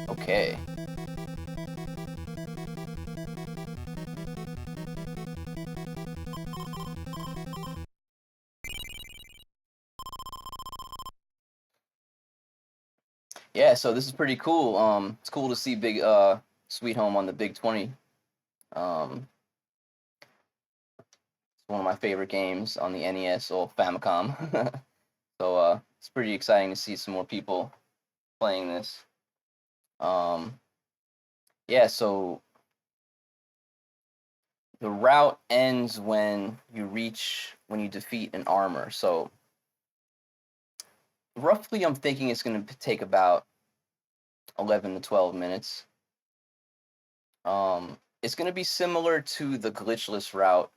Okay. Yeah, so this is pretty cool. It's cool to see Big Sweet Home on the Big 20. It's one of my favorite games on the NES or Famicom. So it's pretty exciting to see some more people playing this. Yeah, so the route ends when you defeat an armor. So roughly I'm thinking it's going to take about 11 to 12 minutes. It's going to be similar to the glitchless route.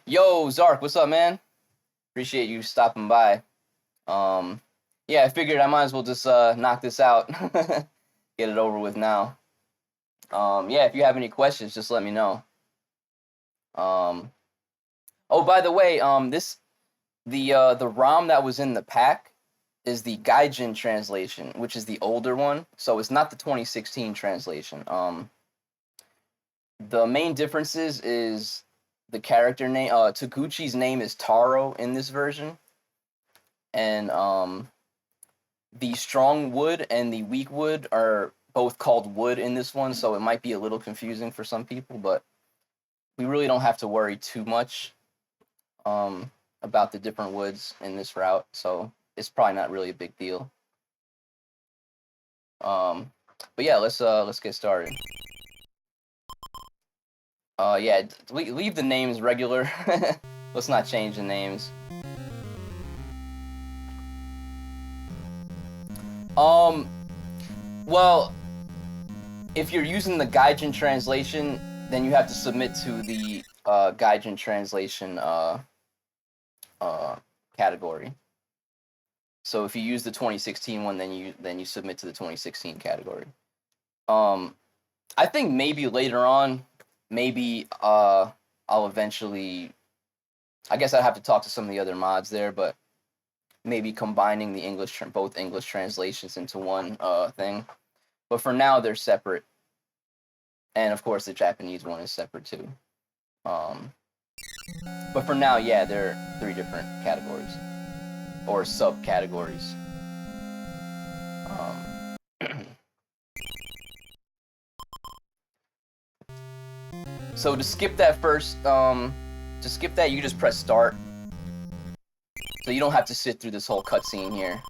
Yo, Zark, what's up, man? Appreciate you stopping by. Yeah, I figured I might as well just knock this out. Get it over with now. Yeah, if you have any questions, just let me know. Oh, by the way, the ROM that was in the pack is the Gaijin translation, which is the older one. So it's not the 2016 translation. The main differences is the character name. Taguchi's name is Taro in this version, and the strong wood and the weak wood are both called wood in this one. So it might be a little confusing for some people, but we really don't have to worry too much about the different woods in this route, so it's probably not really a big deal. But yeah, let's get started. Yeah, leave the names regular. Let's not change the names. Well, if you're using the Gaijin translation, then you have to submit to the Gaijin translation category. So if you use the 2016 one, then you submit to the 2016 category. I think maybe later on, maybe I'll eventually. I guess I'd have to talk to some of the other mods there, but maybe combining the both English translations into one thing. But for now, they're separate, and of course the Japanese one is separate too. But for now, yeah, they're 3 different categories or subcategories. So to skip that you just press start. So you don't have to sit through this whole cutscene here.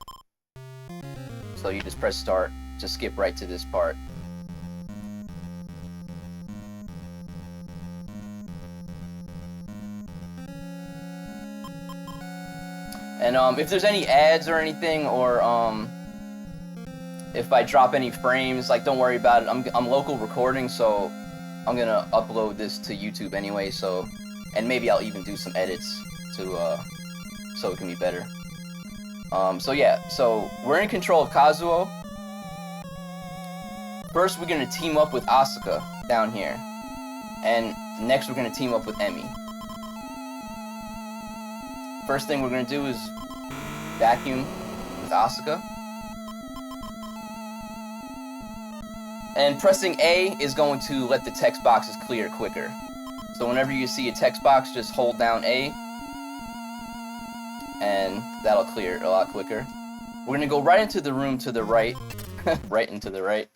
So you just press start to skip right to this part. And if there's any ads or anything, or if I drop any frames, like, don't worry about it. I'm local recording, so I'm gonna upload this to YouTube anyway. So, and maybe I'll even do some edits to so it can be better. So yeah, so we're in control of Kazuo. First, we're gonna team up with Asuka down here, and next we're gonna team up with Emi. First thing we're gonna do is vacuum with Asuka. And pressing A is going to let the text boxes clear quicker. So whenever you see a text box, just hold down A, and that'll clear it a lot quicker. We're gonna go right into the room to the right. Right into the right.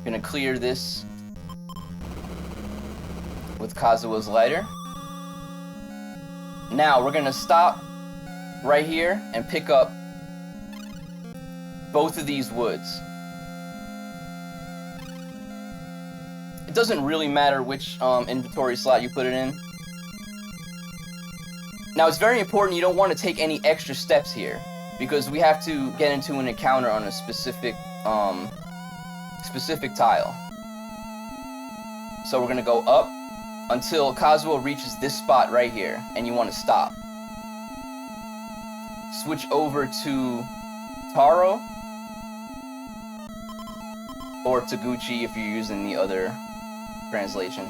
Gonna clear this with Kazuo's lighter. Now we're gonna stop right here and pick up both of these woods. It doesn't really matter which inventory slot you put it in. Now it's very important you don't want to take any extra steps here, because we have to get into an encounter on a specific tile. So we're gonna go up until Kazuo reaches this spot right here, and you want to stop. Switch over to Taro, or Taguchi if you're using the other translation.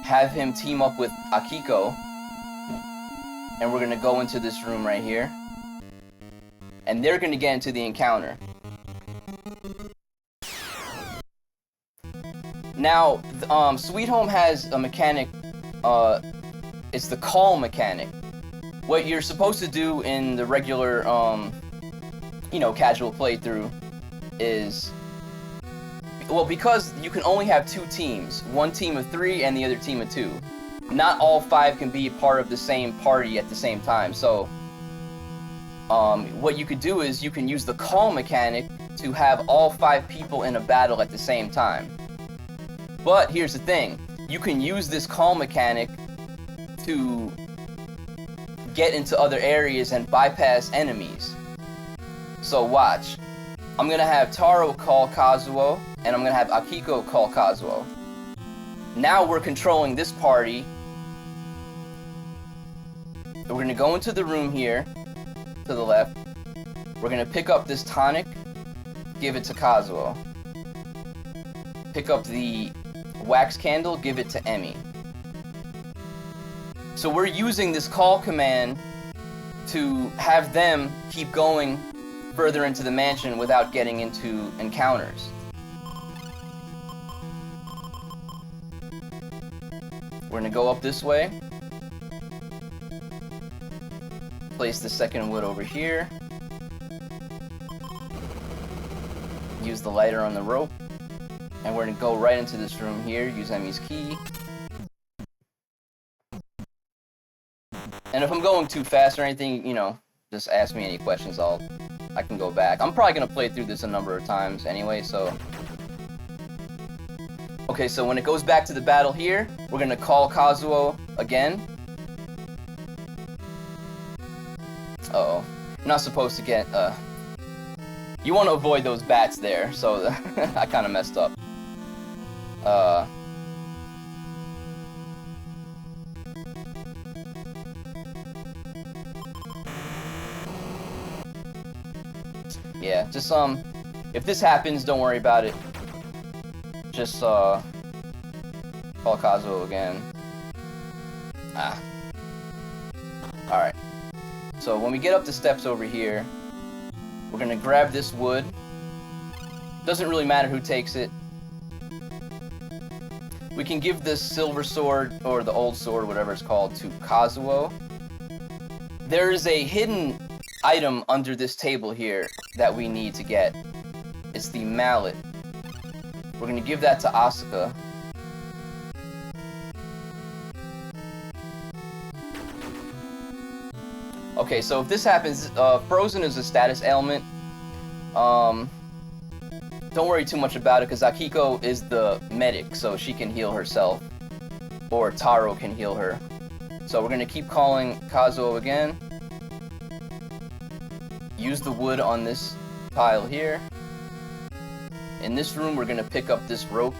Have him team up with Akiko. And we're going to go into this room right here. And they're going to get into the encounter. Now, Sweet Home has a mechanic, it's the call mechanic. What you're supposed to do in the regular, you know, casual playthrough is, well, because you can only have 2 teams, one team of 3 and the other team of 2. Not all 5 can be part of the same party at the same time, so what you could do is you can use the call mechanic to have all 5 people in a battle at the same time. But here's the thing, you can use this call mechanic to get into other areas and bypass enemies. So watch. I'm gonna have Taro call Kazuo, and I'm gonna have Akiko call Kazuo. Now we're controlling this party. We're gonna go into the room here, to the left. We're gonna pick up this tonic, give it to Kazuo. Pick up the wax candle, give it to Emi. So we're using this call command to have them keep going further into the mansion without getting into encounters. We're gonna go up this way. Place the second wood over here. Use the lighter on the rope. And we're gonna go right into this room here, use Emi's key. And if I'm going too fast or anything, you know, just ask me any questions, I can go back. I'm probably gonna play through this a number of times anyway, so. Okay, so when it goes back to the battle here, we're gonna call Kazuo again. Uh-oh. I'm not supposed to get, you want to avoid those bats there, so I kind of messed up. Yeah, just, if this happens, don't worry about it. Just, call Kazuo again. Ah. Alright. So, when we get up the steps over here, we're gonna grab this wood. Doesn't really matter who takes it. We can give this silver sword, or the old sword, whatever it's called, to Kazuo. There is a hidden item under this table here that we need to get. It's the mallet. We're gonna give that to Asuka. Okay, so if this happens, Frozen is a status ailment. Don't worry too much about it, because Akiko is the medic, so she can heal herself. Or Taro can heal her. So we're gonna keep calling Kazuo again. Use the wood on this tile here. In this room, we're gonna pick up this rope.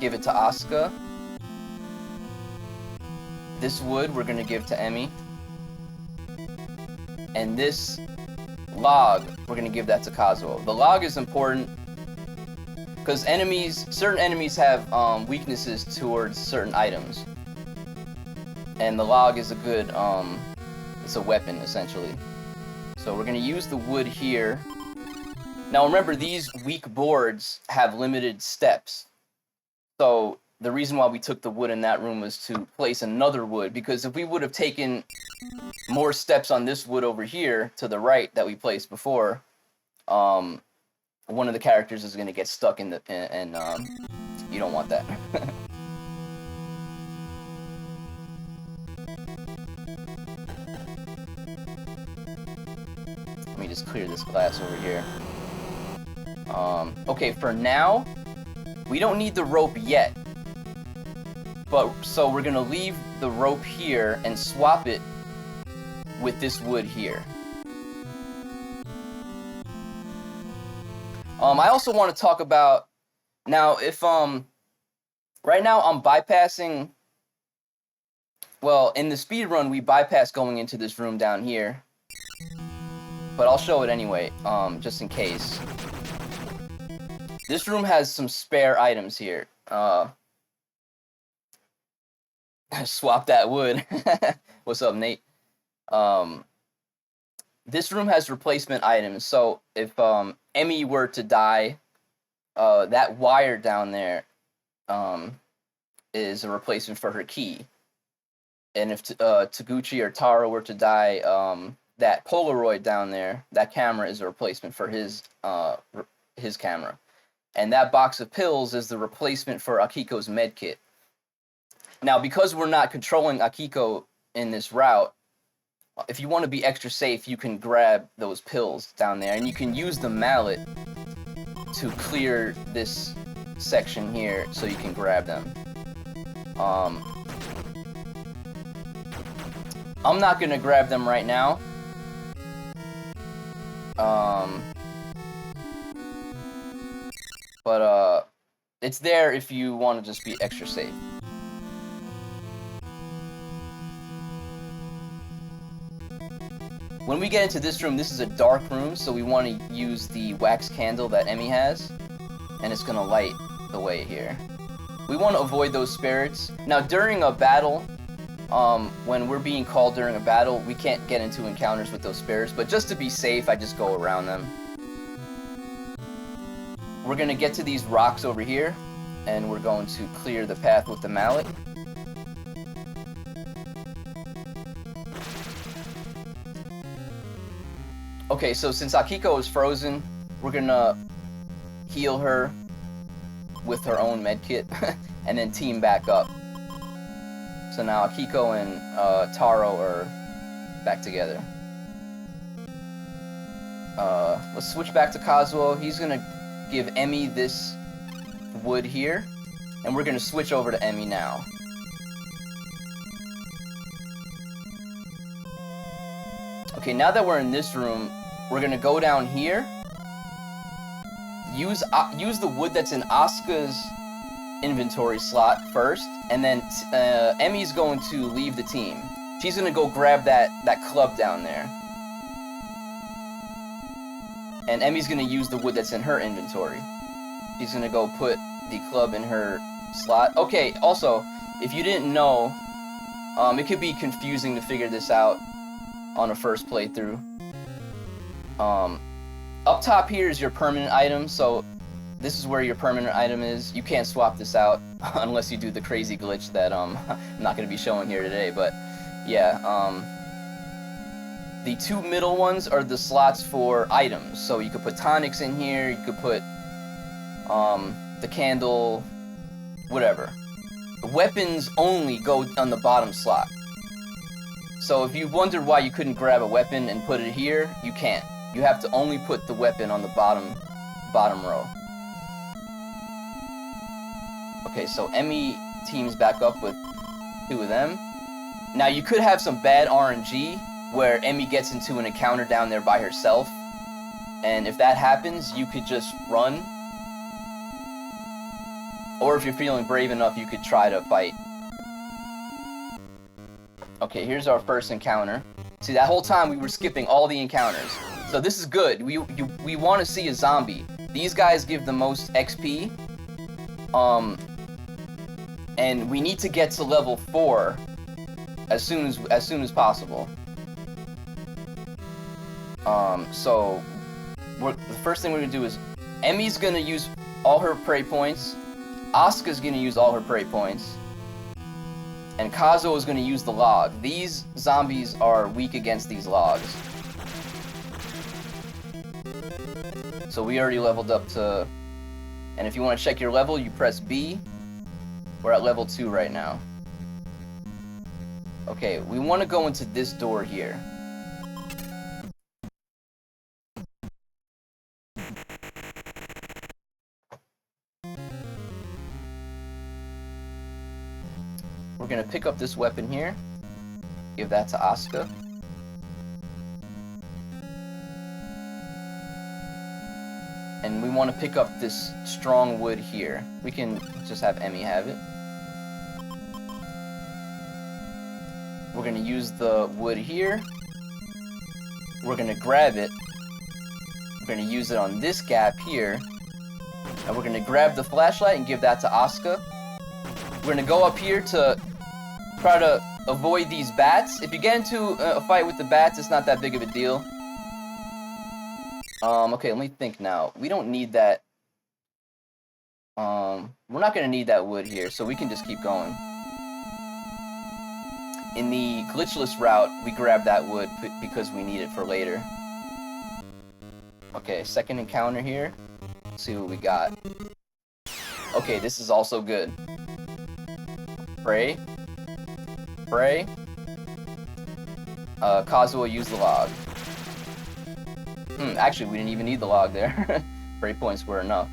Give it to Asuka. This wood, we're gonna give to Emi. And this log, we're gonna give that to Kazuo. The log is important because certain enemies have weaknesses towards certain items, and the log is a good, it's a weapon essentially. So we're gonna use the wood here. Now remember, these weak boards have limited steps. So the reason why we took the wood in that room was to place another wood, because if we would have taken more steps on this wood over here to the right that we placed before, one of the characters is going to get stuck in the, and you don't want that. Let me just clear this glass over here. Okay, for now, we don't need the rope yet. But, so we're gonna leave the rope here and swap it with this wood here. I also want to talk about, now if, right now I'm bypassing, well, in the speed run we bypass going into this room down here. But I'll show it anyway, just in case. This room has some spare items here. Swap that wood. What's up, Nate? This room has replacement items. So if Emmy were to die, that wire down there is a replacement for her key. And if Taguchi or Taro were to die, that Polaroid down there, that camera is a replacement for his camera. And that box of pills is the replacement for Akiko's med kit. Now, because we're not controlling Akiko in this route, if you want to be extra safe, you can grab those pills down there, and you can use the mallet to clear this section here so you can grab them. I'm not going to grab them right now. But it's there if you want to just be extra safe. When we get into this room, this is a dark room, so we want to use the wax candle that Emmy has, and it's going to light the way here. We want to avoid those spirits. Now, during a battle, when we're being called during a battle, we can't get into encounters with those spirits, but just to be safe, I just go around them. We're going to get to these rocks over here, and we're going to clear the path with the mallet. Okay, so since Akiko is frozen, we're gonna heal her with her own medkit, and then team back up. So now Akiko and Taro are back together. Let's switch back to Kazuo. He's gonna give Emmy this wood here, and we're gonna switch over to Emmy now. Okay, now that we're in this room, we're gonna go down here. Use the wood that's in Asuka's inventory slot first, and then Emmy's going to leave the team. She's gonna go grab that club down there, and Emmy's gonna use the wood that's in her inventory. She's gonna go put the club in her slot. Okay, also, if you didn't know, it could be confusing to figure this out on a first playthrough. Up top here is your permanent item, so this is where your permanent item is. You can't swap this out unless you do the crazy glitch that I'm not going to be showing here today, but yeah, the two middle ones are the slots for items, so you could put tonics in here, you could put the candle, whatever. The weapons only go on the bottom slot. So if you wondered why you couldn't grab a weapon and put it here, you can't. You have to only put the weapon on the bottom row. Okay, so Emmy teams back up with two of them. Now you could have some bad RNG where Emmy gets into an encounter down there by herself, and if that happens, you could just run. Or if you're feeling brave enough, you could try to fight. Okay, here's our first encounter. See, that whole time we were skipping all the encounters. So this is good. We want to see a zombie. These guys give the most XP. And we need to get to level 4 as soon as possible. So the first thing we're gonna do is Emmy's gonna use all her prey points. Asuka's gonna use all her prey points. And Kazuo is going to use the log. These zombies are weak against these logs. So we already leveled up to... And if you want to check your level, you press B. We're at level 2 right now. Okay, we want to go into this door here. We're gonna pick up this weapon here, give that to Asuka. And we want to pick up this strong wood here. We can just have Emmy have it. We're gonna use the wood here. We're gonna grab it. We're gonna use it on this gap here. And we're gonna grab the flashlight and give that to Asuka. We're gonna go up here to try to avoid these bats. If you get into a fight with the bats, it's not that big of a deal. Okay, let me think now. We don't need that. We're not gonna need that wood here, so we can just keep going. In the glitchless route, we grab that wood because we need it for later. Okay, second encounter here. Let's see what we got. Okay, this is also good. Pray. Pray. Kazuo use the log. Actually, we didn't even need the log there. Pray points were enough.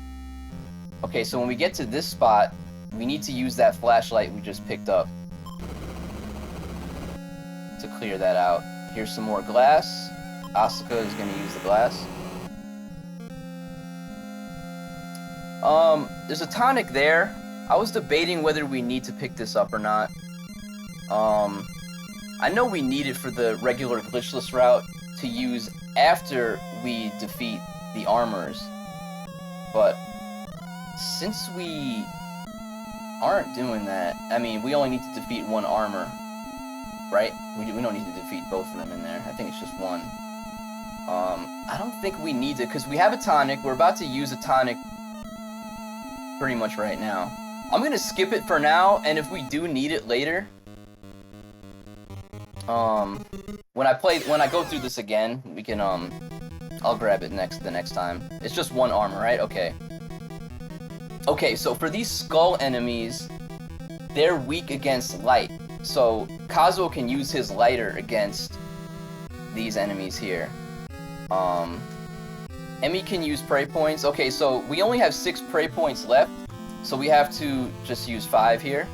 Okay, so when we get to this spot, we need to use that flashlight we just picked up to clear that out. Here's some more glass. Asuka is going to use the glass. There's a tonic there. I was debating whether we need to pick this up or not. I know we need it for the regular glitchless route to use after we defeat the armors, but since we aren't doing that, I mean, we only need to defeat one armor, right? We don't need to defeat both of them in there. I think it's just one. I don't think we need to, because we have a tonic. We're about to use a tonic pretty much right now. I'm gonna skip it for now, and if we do need it later, when I go through this again, we can I'll grab it the next time. It's just one armor, right? Okay. Okay, so for these skull enemies, they're weak against light. So Kazuo can use his lighter against these enemies here. Emi can use prey points. Okay, so we only have 6 prey points left, so we have to just use 5 here.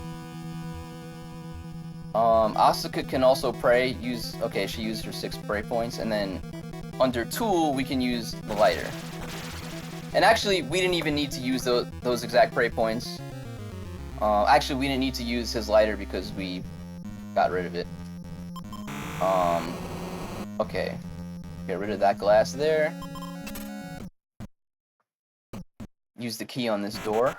Asuka can also pray, okay, she used her 6 prey points, and then under tool, we can use the lighter. And actually, we didn't even need to use those exact prey points. Actually, we didn't need to use his lighter because we got rid of it. Okay. Get rid of that glass there. Use the key on this door.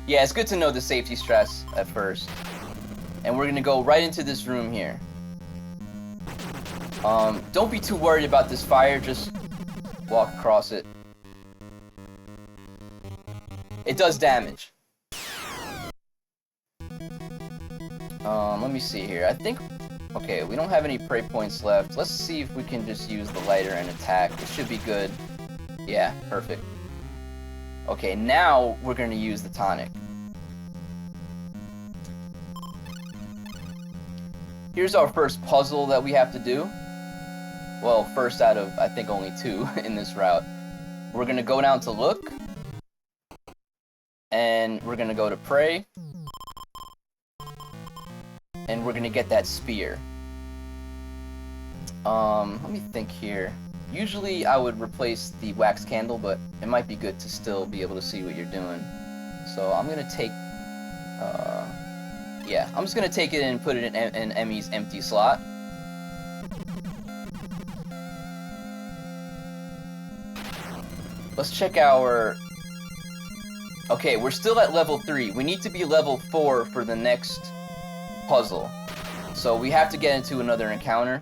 Yeah, it's good to know the safety stress at first. And we're gonna go right into this room here. Don't be too worried about this fire, just walk across it. It does damage. Let me see here. I think, okay, we don't have any prey points left. Let's see if we can just use the lighter and attack. It should be good. Yeah, perfect. Okay, now we're gonna use the tonic. Here's our first puzzle that we have to do. Well, first out of, I think, only 2 in this route. We're gonna go down to look. And we're gonna go to pray. And we're gonna get that spear. Let me think here. Usually I would replace the wax candle, but it might be good to still be able to see what you're doing. So I'm gonna take, yeah, I'm just gonna take it and put it in Emi's empty slot. Let's check our... Okay, we're still at level 3. We need to be level 4 for the next puzzle. So we have to get into another encounter.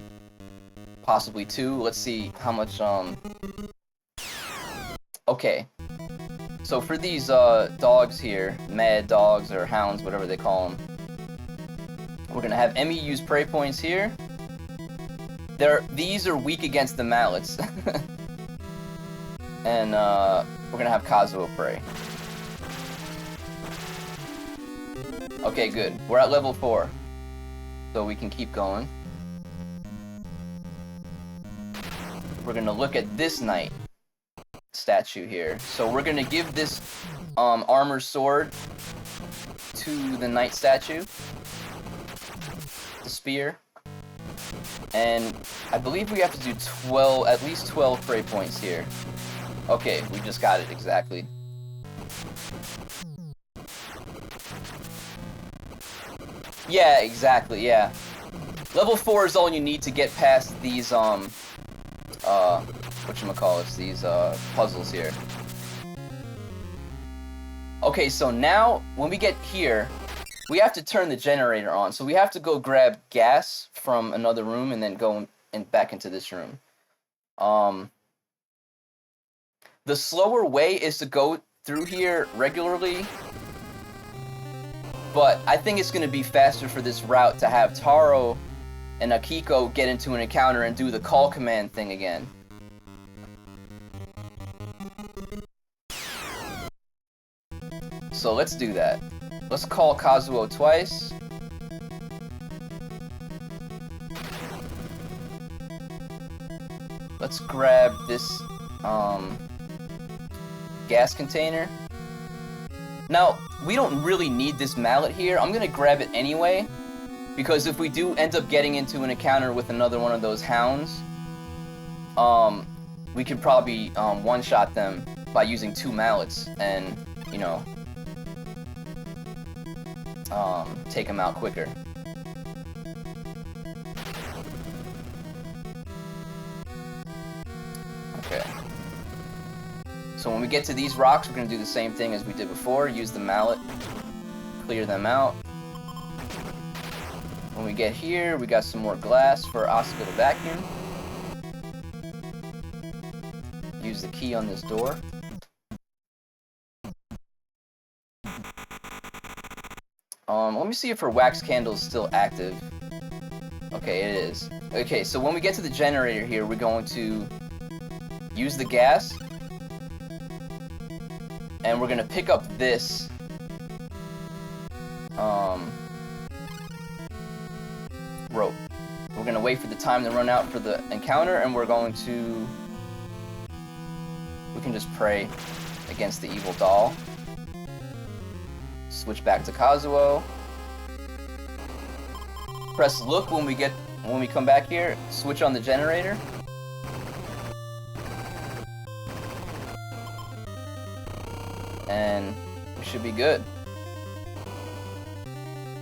Possibly 2. Let's see how much, Okay. So for these, dogs here, mad dogs or hounds, whatever they call them, we're gonna have Emi use prey points here. These are weak against the mallets. And, we're gonna have Kazuo pray. Okay, good. We're at level 4. So we can keep going. We're gonna look at this knight statue here. So we're gonna give this armor sword to the knight statue. The spear. And I believe we have to do at least 12 prey points here. Okay, we just got it exactly. Yeah, exactly, yeah. Level 4 is all you need to get past these, what whatchamacallits, these puzzles here. Okay, so now when we get here, we have to turn the generator on. So we have to go grab gas from another room and then go back into this room. The slower way is to go through here regularly, but I think it's going to be faster for this route to have Taro and Akiko get into an encounter and do the call command thing again. So let's do that. Let's call Kazuo twice. Let's grab this gas container. Now, we don't really need this mallet here. I'm gonna grab it anyway, because if we do end up getting into an encounter with another one of those hounds, we could probably one-shot them by using 2 mallets and, you know, take them out quicker. Okay. So when we get to these rocks, we're going to do the same thing as we did before. Use the mallet, clear them out. When we get here, we got some more glass for Asuka to vacuum. Use the key on this door. Let me see if her wax candle is still active. Okay, it is. Okay, so when we get to the generator here, we're going to use the gas. And we're going to pick up this rope. We're going to wait for the time to run out for the encounter, and we're going to... We can just pray against the evil doll. Switch back to Kazuo. Press look when we come back here. Switch on the generator. And we should be good.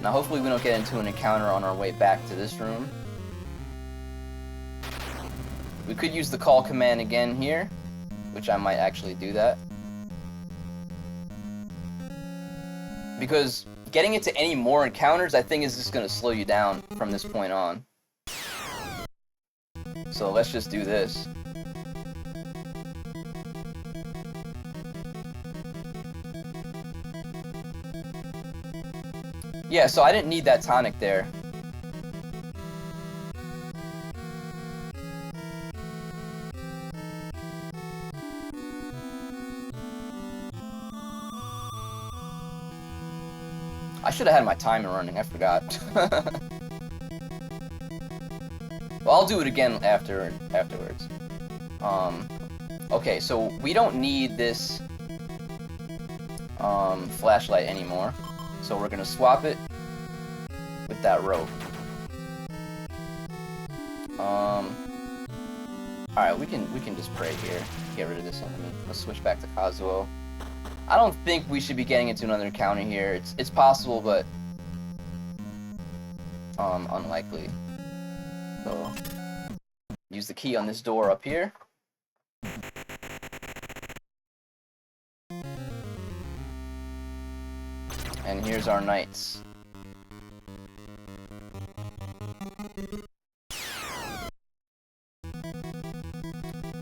Now hopefully we don't get into an encounter on our way back to this room. We could use the call command again here, which I might actually do that. Because getting into any more encounters, I think, is just going to slow you down from this point on. So let's just do this. Yeah, so I didn't need that tonic there. I should have had my timer running, I forgot. Well, I'll do it again afterwards. Okay, so we don't need this flashlight anymore. So we're gonna swap it with that rope. Alright, we can just pray here. Get rid of this enemy. Let's switch back to Kazuo. I don't think we should be getting into another encounter here. It's possible, but unlikely. So use the key on this door up here. And here's our knights.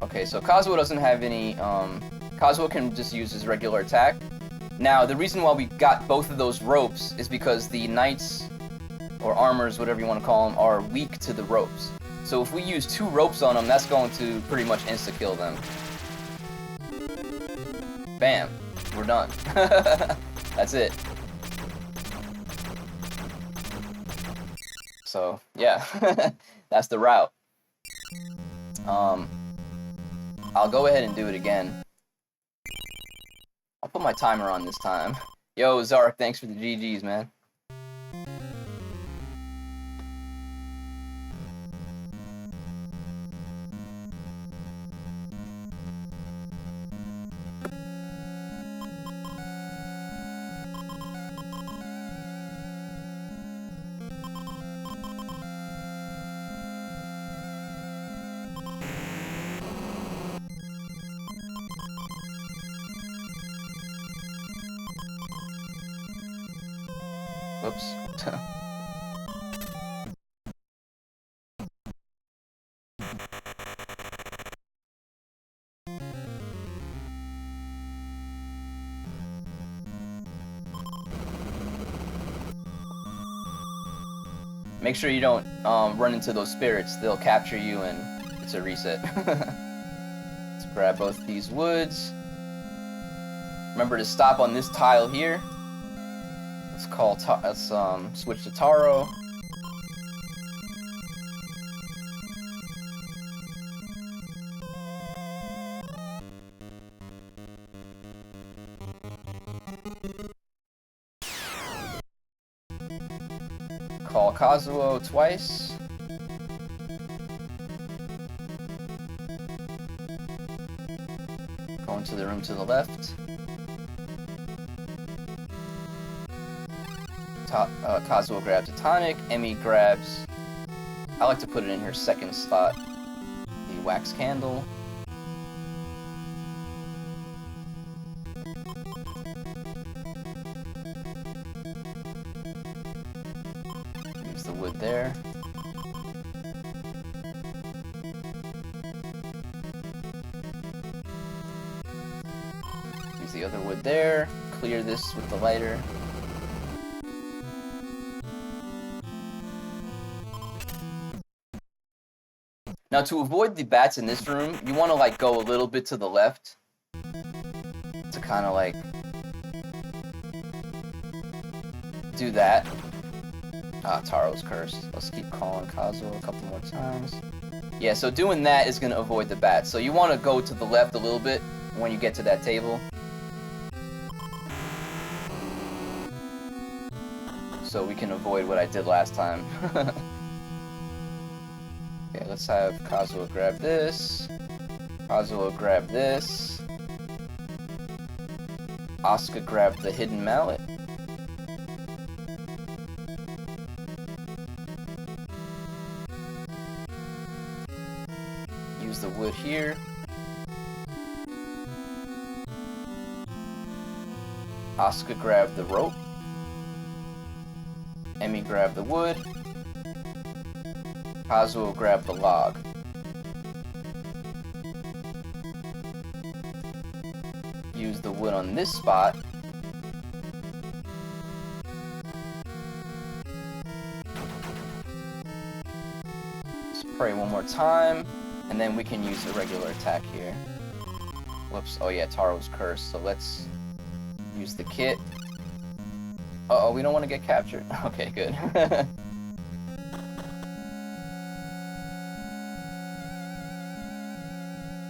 Okay, so Kazuo doesn't have any, Kazuo can just use his regular attack. Now, the reason why we got both of those ropes is because the knights, or armors, whatever you want to call them, are weak to the ropes. So if we use 2 ropes on them, that's going to pretty much insta-kill them. Bam. We're done. That's it. So, yeah. That's the route. I'll go ahead and do it again. I'll put my timer on this time. Yo, Zark, thanks for the GGs, man. Oops. Make sure you don't run into those spirits. They'll capture you and it's a reset. Let's grab both these woods. Remember to stop on this tile here. Let's switch to Taro. Call Kazuo twice. Go into the room to the left. Kazuo grabs a tonic. Emi grabs... I like to put it in her second slot. The wax candle. Use the wood there. Use the other wood there. Clear this with the lighter. Now, to avoid the bats in this room, you want to, like, go a little bit to the left to kind of, like, do that. Ah, Taro's cursed. Let's keep calling Kazuo a couple more times. Yeah, so doing that is going to avoid the bats. So you want to go to the left a little bit when you get to that table. So we can avoid what I did last time. Okay, let's have Kazuo grab this. Kazuo grab this. Asuka grab the hidden mallet. Use the wood here. Asuka grab the rope. Emi grab the wood. Kazuo grab the log. Use the wood on this spot. Spray one more time, and then we can use a regular attack here. Whoops, oh yeah, Taro's cursed, so let's use the kit. Uh-oh, we don't want to get captured. Okay, good.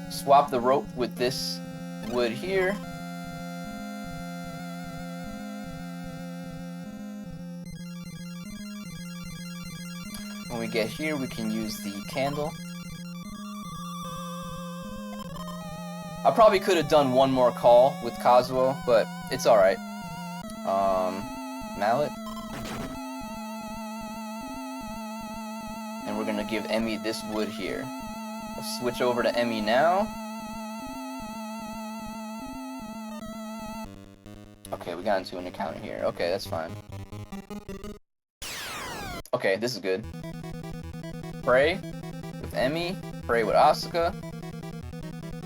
Swap the rope with this wood here. When we get here, we can use the candle. I probably could have done one more call with Kazuo, but it's alright. Mallet. And we're gonna give Emi this wood here. Let's switch over to Emi now. Okay, we got into an encounter here. Okay, that's fine. Okay, this is good. Pray with Emi, pray with Asuka,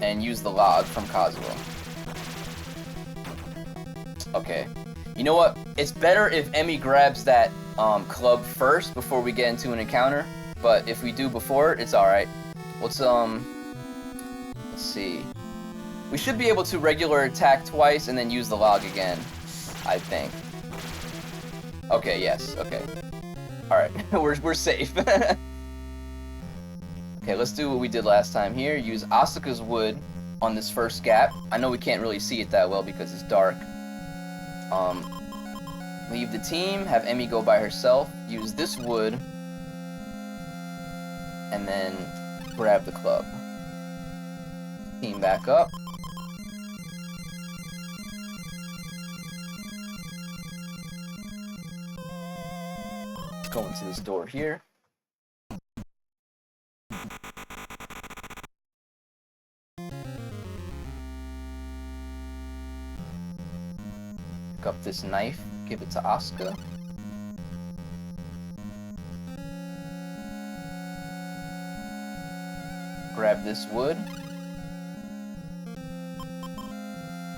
and use the log from Kazuo. Okay. You know what? It's better if Emi grabs that club first before we get into an encounter, but if we do before it, it's alright. Let's see. We should be able to regular attack twice and then use the log again, I think. Okay, yes, okay. Alright, we're safe. Okay, let's do what we did last time here. Use Asuka's wood on this first gap. I know we can't really see it that well because it's dark. Leave the team, have Emi go by herself, use this wood, and then grab the club. Team back up. Go into this door here. Pick up this knife, give it to Asuka. grab this wood.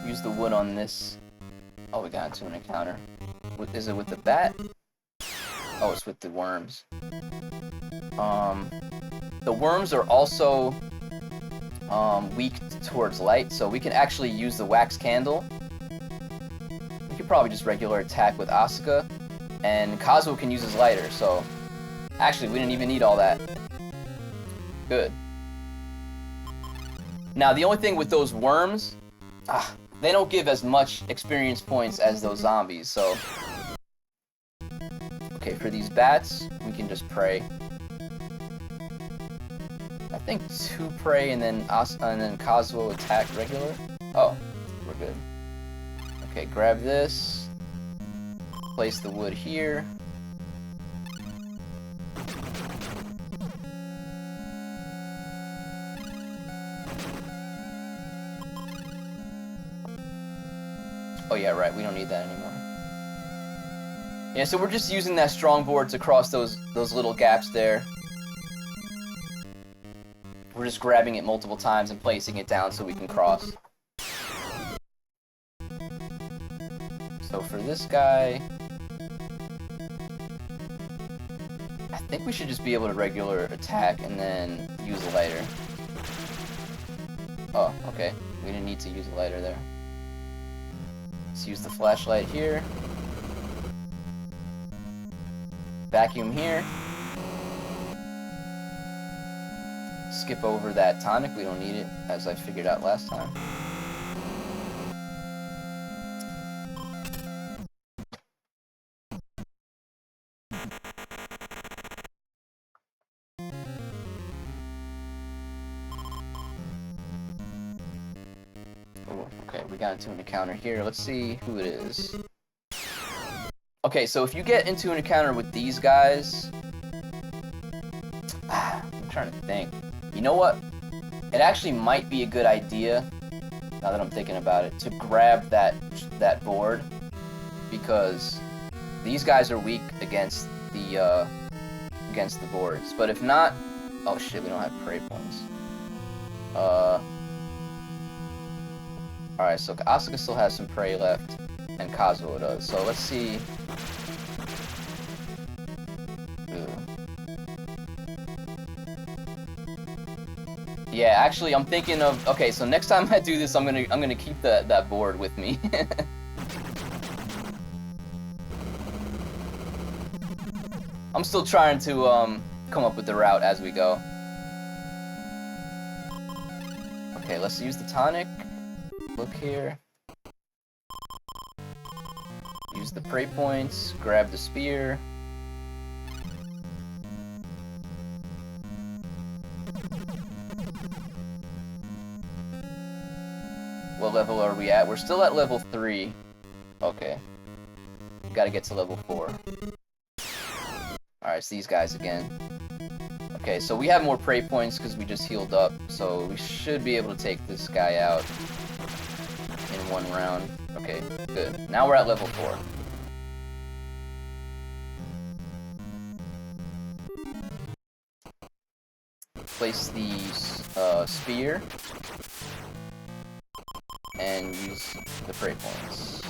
Use the wood on this. Oh, we got into an encounter. Is it with the bat? Oh, it's with the worms. The worms are also weak towards light, so we can actually use the wax candle. We could probably just regular attack with Asuka, and Kazuo can use his lighter, so actually we didn't even need all that. Good. Now the only thing with those worms, they don't give as much experience points as those zombies, so... Okay, for these bats, we can just pray. I think 2 pray and then Kazuo attack regular. Oh, we're good. Okay, grab this. Place the wood here. Oh yeah, right, we don't need that anymore. Yeah, so we're just using that strong board to cross those little gaps there. We're just grabbing it multiple times and placing it down so we can cross. So for this guy, I think we should just be able to regular attack and then use a lighter. Oh, okay. We didn't need to use a lighter there. Let's use the flashlight here. Vacuum here. Skip over that tonic, we don't need it, as I figured out last time. Oh, okay, we got into an encounter here. Let's see who it is. Okay, so if you get into an encounter with these guys... I'm trying to think. You know what? It actually might be a good idea, now that I'm thinking about it, to grab that board, because these guys are weak against the boards. But if not, oh shit, we don't have prey points. Alright, so Asuka still has some prey left, and Kazuo does. So let's see. Yeah, actually, I'm thinking of... Okay, so next time I do this, I'm gonna keep that board with me. I'm still trying to come up with the route as we go. Okay, let's use the tonic. Look here. Use the prey points. Grab the spear. What level are we at? We're still at level 3. Okay. Gotta get to level 4. Alright, it's these guys again. Okay, so we have more prey points because we just healed up, so we should be able to take this guy out in 1 round. Okay, good. Now we're at level 4. Place the spear. And use the prey points.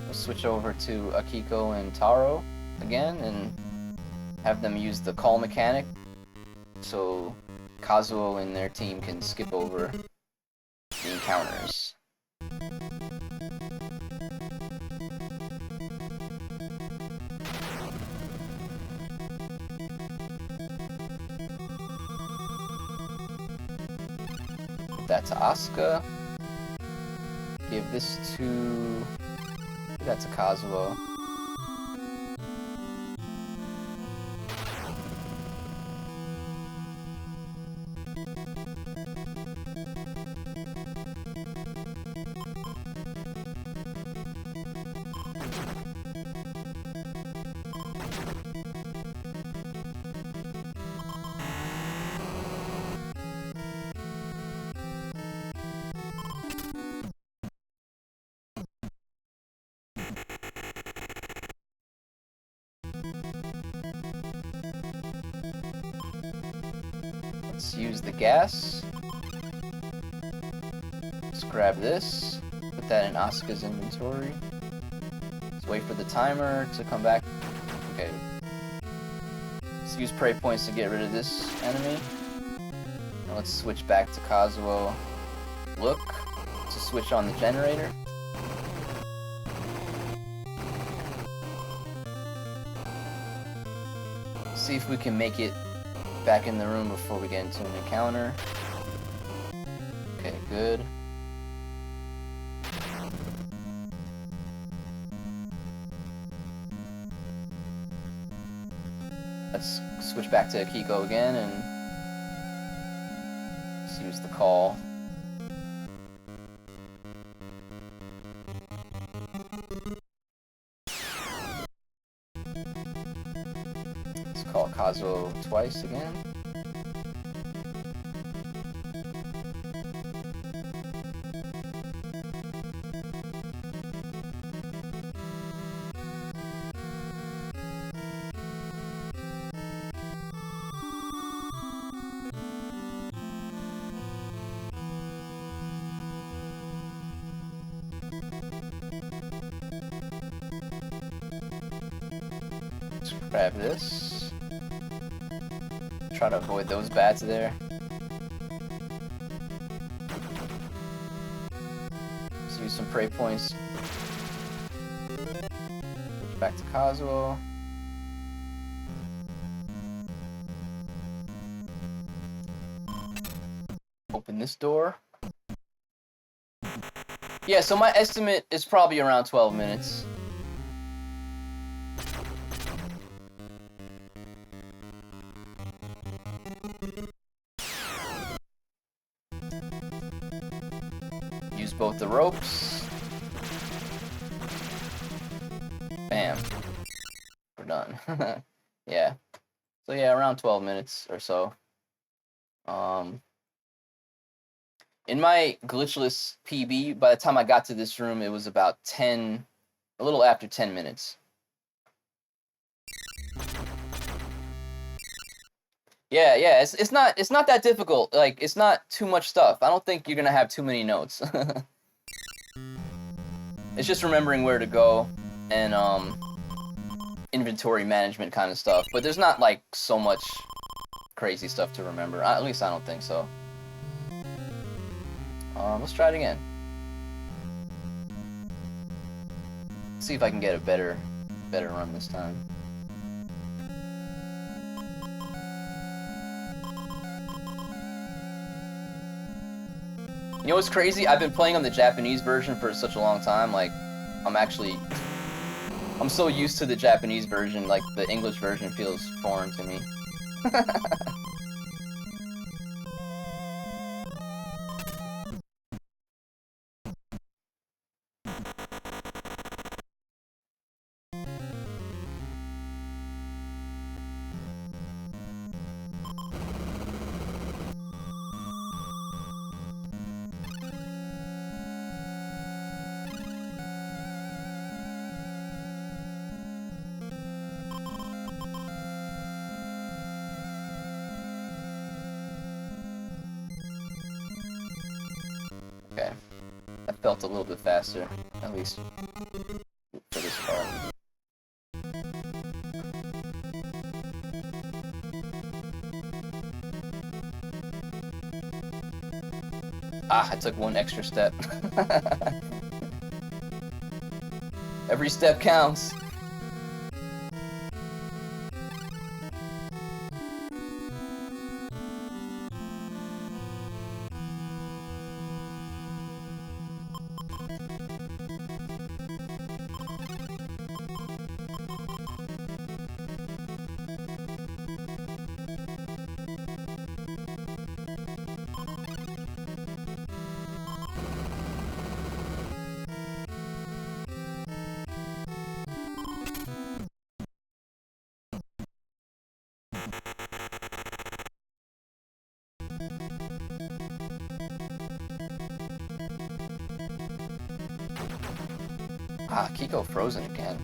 We'll switch over to Akiko and Taro again and have them use the call mechanic so Kazuo and their team can skip over the encounters. That to Asuka. Give this to... Give that to Kazuo. Let's use the gas. Let's grab this. Put that in Asuka's inventory. Let's wait for the timer to come back. Okay. Let's use prey points to get rid of this enemy. And let's switch back to Kazuo. Look to switch on the generator. See if we can make it back in the room before we get into an encounter. Okay, good. Let's switch back to Akiko again and let's use the call. Let's call Kazuo twice again. Let's grab this. Try to avoid those bats there. Let's use some prey points. Switch back to Kazuo. Open this door. Yeah, so my estimate is probably around 12 minutes. Use both the ropes. Bam. We're done. Yeah. So yeah, around 12 minutes or so. In my glitchless PB, by the time I got to this room, it was about a little after 10 minutes. Yeah, it's not that difficult. Like, it's not too much stuff. I don't think you're gonna have too many notes. It's just remembering where to go and inventory management kind of stuff. But there's not like so much crazy stuff to remember. At least I don't think so. Let's try it again. Let's see if I can get a better run this time. You know what's crazy? I've been playing on the Japanese version for such a long time, like, I'm so used to the Japanese version, like, the English version feels foreign to me. Okay, that felt a little bit faster, at least for this part. Ah, I took one extra step. Every step counts. Ah, Kiko frozen again.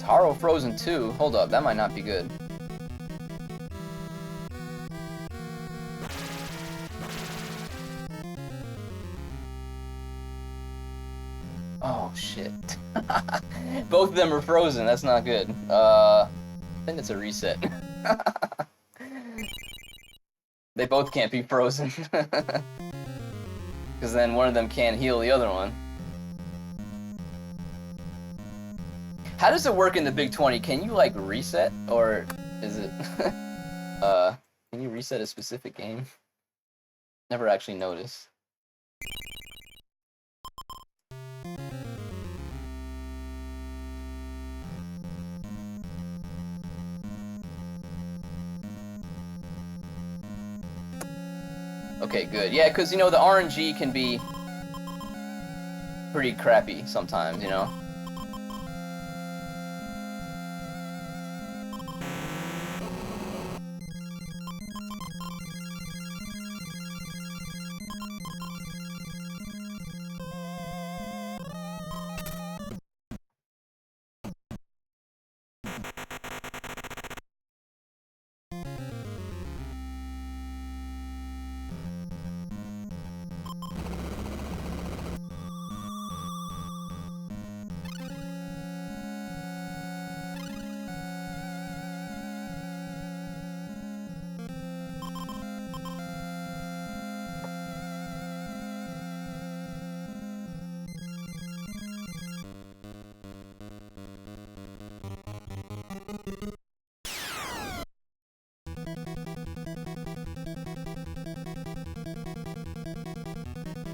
Taro frozen too? Hold up, that might not be good. Oh shit. Both of them are frozen, that's not good. I think it's a reset. They both can't be frozen. Because then one of them can't heal the other one. How does it work in the Big 20? Can you, like, reset? Or is it... can you reset a specific game? Never actually noticed. Okay, good. Yeah, because, you know, the RNG can be pretty crappy sometimes, you know?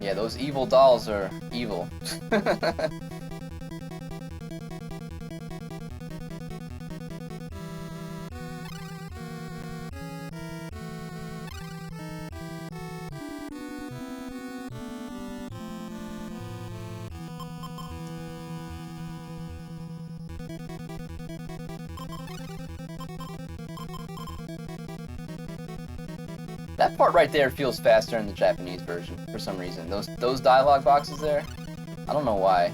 Yeah, those evil dolls are evil. That part right there feels faster in the Japanese version for some reason. Those dialogue boxes there, I don't know why.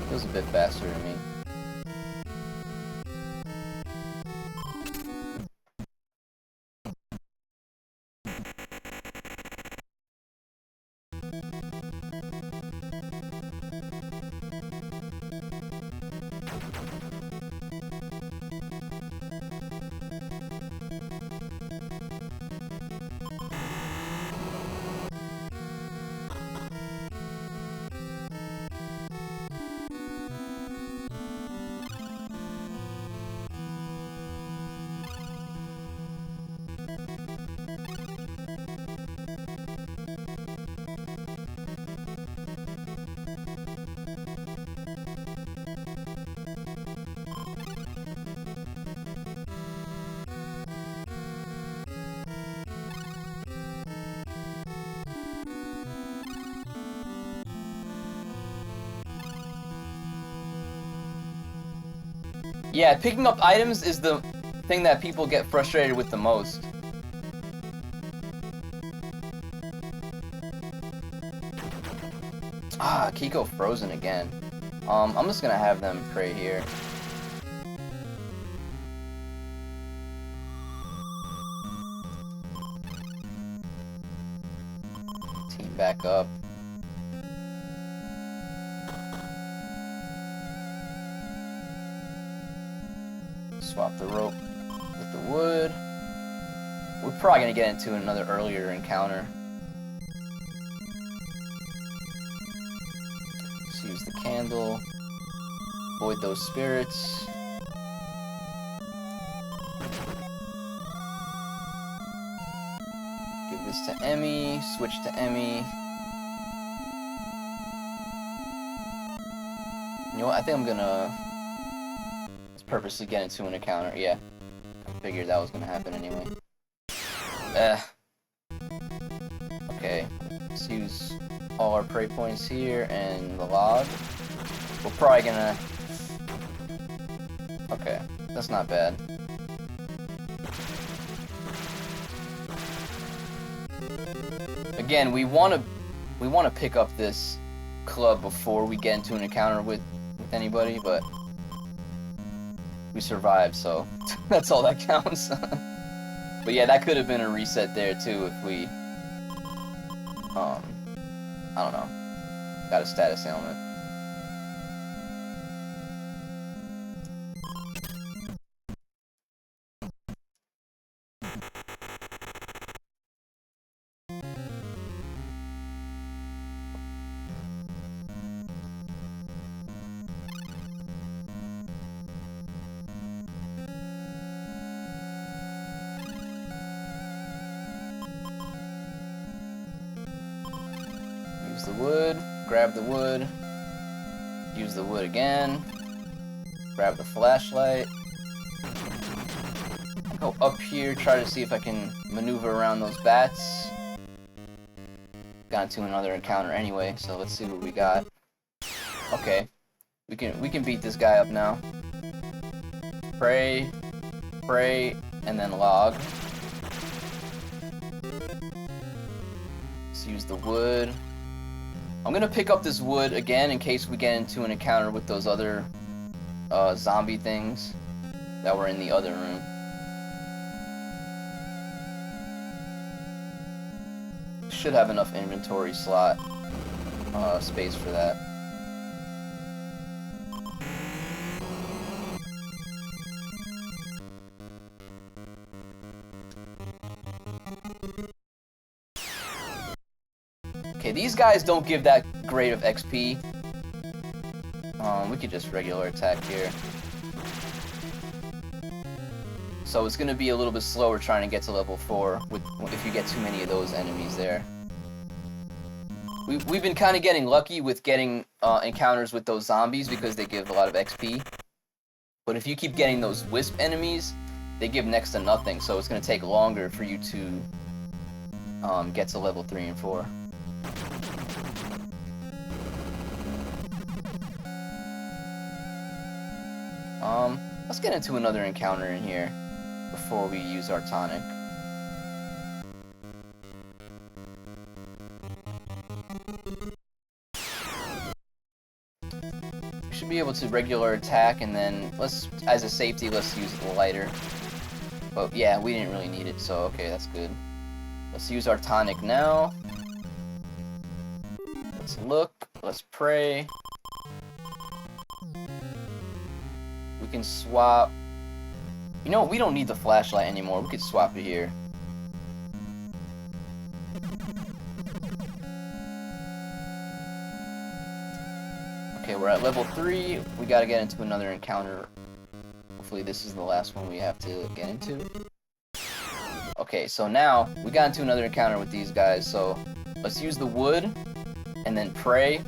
Feels a bit faster to me. Yeah, picking up items is the thing that people get frustrated with the most. Ah, Kiko frozen again. I'm just gonna have them pray here. Team back up. Swap the rope with the wood. We're probably gonna get into another earlier encounter. Let's use the candle. Avoid those spirits. Give this to Emmy. Switch to Emmy. You know what? I think I'm gonna purposely get into an encounter. Yeah, I figured that was gonna happen anyway. Okay, let's use all our prey points here and the log. We're probably gonna... Okay, that's not bad. Again, we wanna pick up this club before we get into an encounter with anybody, but we survived, so that's all that counts. But yeah, that could have been a reset there too if we, I don't know, got a status ailment. Use the wood, grab the wood, use the wood again, grab the flashlight, go up here, try to see if I can maneuver around those bats. Got into another encounter anyway, so let's see what we got. Okay, we can beat this guy up now. Pray, and then log. Let's use the wood. I'm gonna pick up this wood again in case we get into an encounter with those other zombie things that were in the other room. Should have enough inventory slot space for that. Okay, these guys don't give that great of XP. We could just regular attack here. So it's gonna be a little bit slower trying to get to level 4 if you get too many of those enemies there. We've been kind of getting lucky with getting encounters with those zombies because they give a lot of XP. But if you keep getting those wisp enemies, they give next to nothing, so it's gonna take longer for you to get to level 3 and 4. Let's get into another encounter in here before we use our tonic. We should be able to regular attack, and then as a safety, let's use the lighter. But yeah, we didn't really need it, so okay, that's good. Let's use our tonic now. Let's look, let's pray. We can swap. You know, we don't need the flashlight anymore. We could swap it here. Okay, we're at level 3. We gotta get into another encounter. Hopefully this is the last one we have to get into. Okay, so now we got into another encounter with these guys. So let's use the wood, and then pray,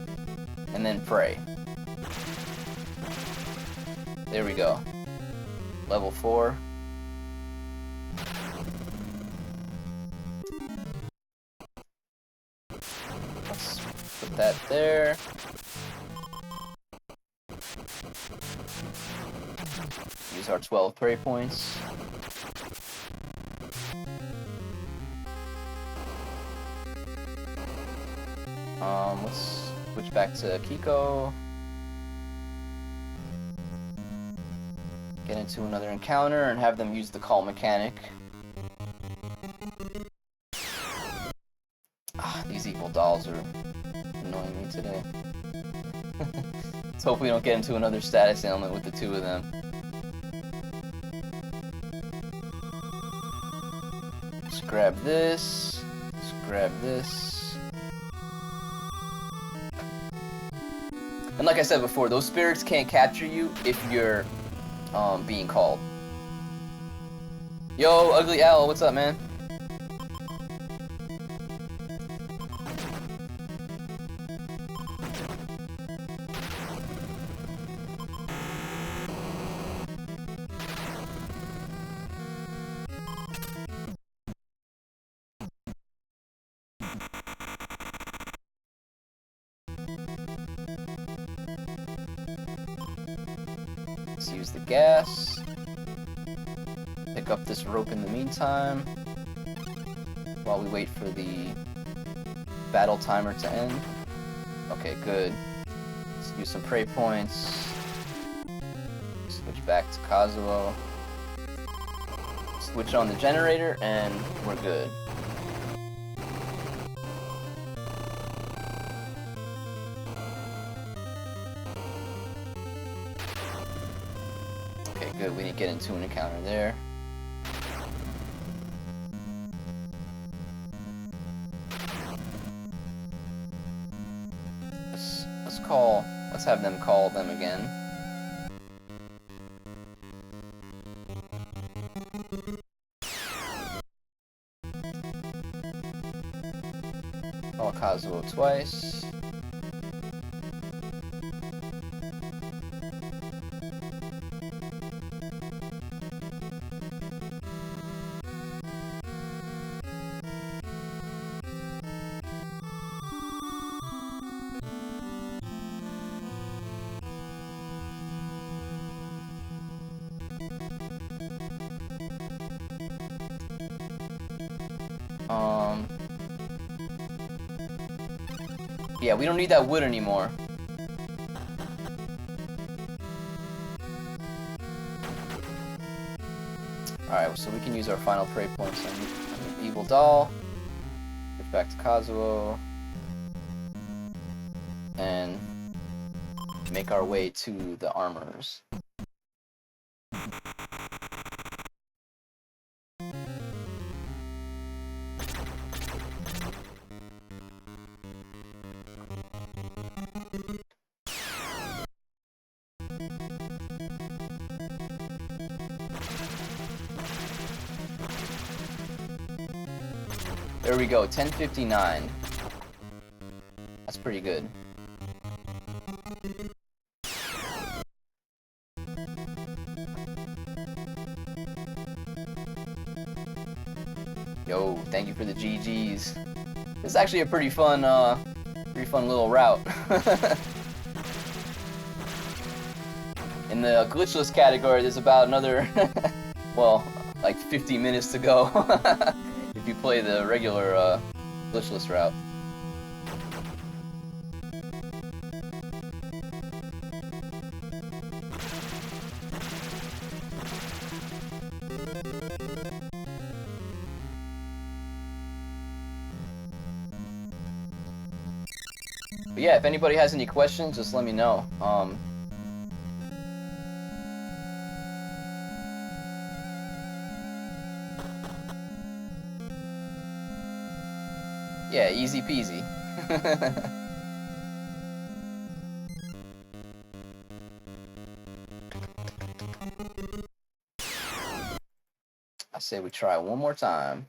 and then pray. There we go. Level 4. Let's put that there. Use our 12 pray points. Let's switch back to Kiko. Get into another encounter and have them use the call mechanic. These evil dolls are annoying me today. Let's hope we don't get into another status ailment with the two of them. Let's grab this. Let's grab this. And like I said before, those spirits can't capture you if you're being called. Yo, Ugly Owl, what's up, man? Let's use the gas. Pick up this rope in the meantime while we wait for the battle timer to end. Okay, good. Let's use some pray points. Let's Switch back to Kazuo. Switch on the generator, and we're good. Okay, good. We didn't get into an encounter there. Let's have them call them again. Call Kazuo twice. Yeah, we don't need that wood anymore. Alright, so we can use our final prey points on the evil doll. Get back to Kazuo. And make our way to the armorers. There we go, 1059. That's pretty good. Yo, thank you for the GGs. This is actually a pretty fun little route. In the glitchless category, there's about another, well, like 50 minutes to go. If you play the regular glitchless route. But yeah, if anybody has any questions, just let me know. Yeah, easy peasy. I say we try one more time.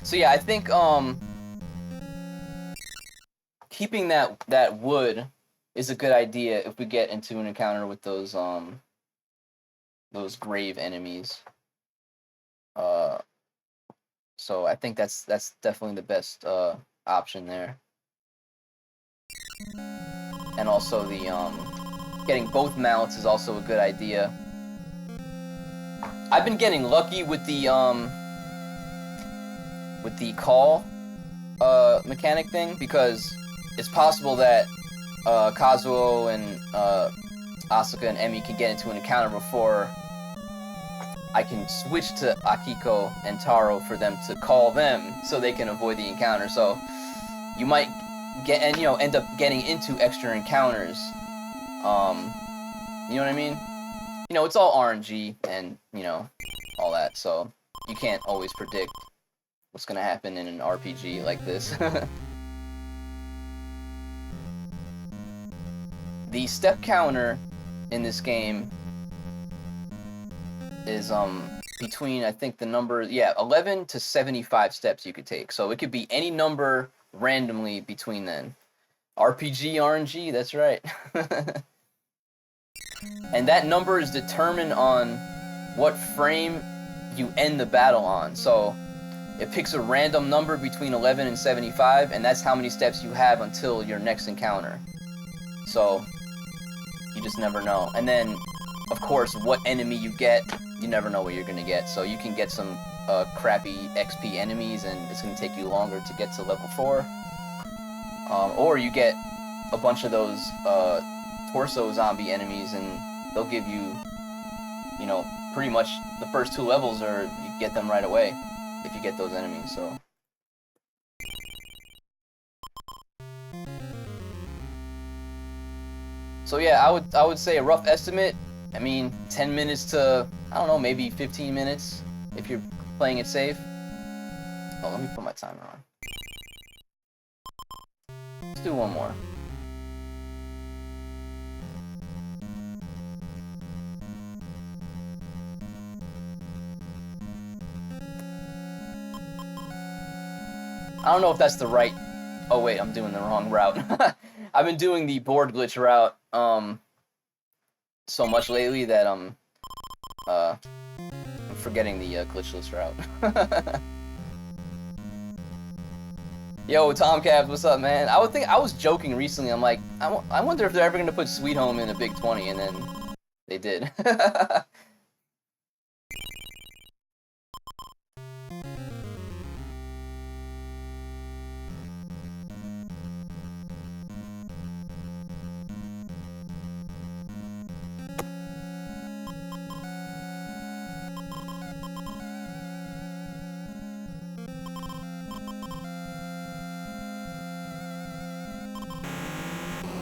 So yeah, I think keeping that wood is a good idea if we get into an encounter with those grave enemies. So I think that's definitely the best option there. And also the getting both mounts is also a good idea. I've been getting lucky with the call mechanic thing, because it's possible that Kazuo and Asuka and Emi can get into an encounter before I can switch to Akiko and Taro for them to call them so they can avoid the encounter. So you might get end up getting into extra encounters. You know what I mean? You know, it's all RNG and all that, so you can't always predict what's gonna happen in an RPG like this. The step counter in this game is between, I think the number, 11 to 75 steps you could take. So it could be any number randomly between then. RPG, RNG, that's right. And that number is determined on what frame you end the battle on. So it picks a random number between 11 and 75, and that's how many steps you have until your next encounter. So you just never know. And then, of course, what enemy you get you never know what you're gonna get. So you can get some crappy XP enemies, and it's gonna take you longer to get to level 4. Or you get a bunch of those torso zombie enemies, and they'll give you, you know, pretty much the first 2 levels, or you get them right away if you get those enemies. So yeah, I would say a rough estimate. I mean, 10 minutes to, I don't know, maybe 15 minutes if you're playing it safe. Oh, let me put my timer on. Let's do one more. I don't know if that's the right... Oh wait, I'm doing the wrong route. I've been doing the board glitch route so much lately that I'm forgetting the glitchless route. Yo, Tomcabs, what's up, man? I was joking recently. I'm like, I wonder if they're ever gonna put Sweet Home in a Big 20, and then they did.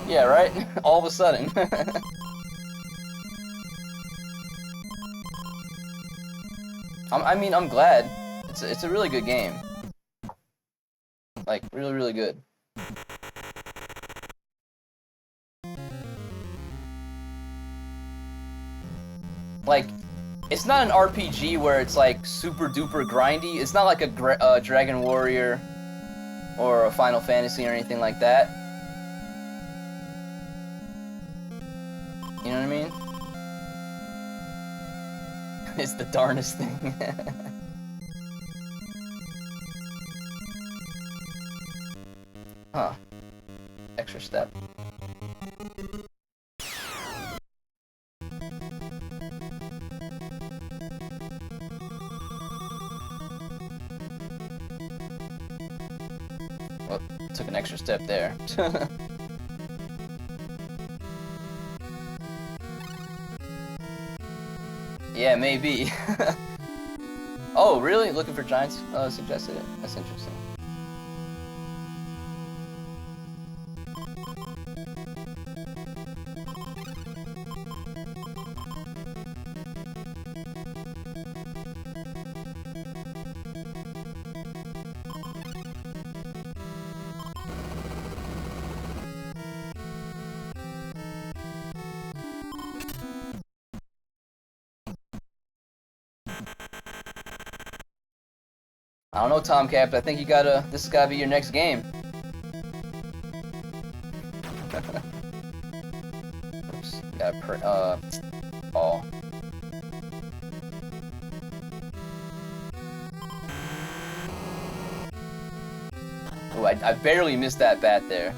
Yeah, right? All of a sudden. I mean, I'm glad. It's a really good game. Like, really, really good. Like, it's not an RPG where it's like super duper grindy. It's not like a Dragon Warrior or a Final Fantasy or anything like that. You know what I mean? It's the darnest thing. Huh. Extra step. Well, took an extra step there. Yeah, maybe. Oh, really? Looking for giants? Suggested it. That's interesting. I don't know, Tomcat, I think you gotta. This has gotta be your next game. Oops. Gotta oh. Ooh, I barely missed that bat there.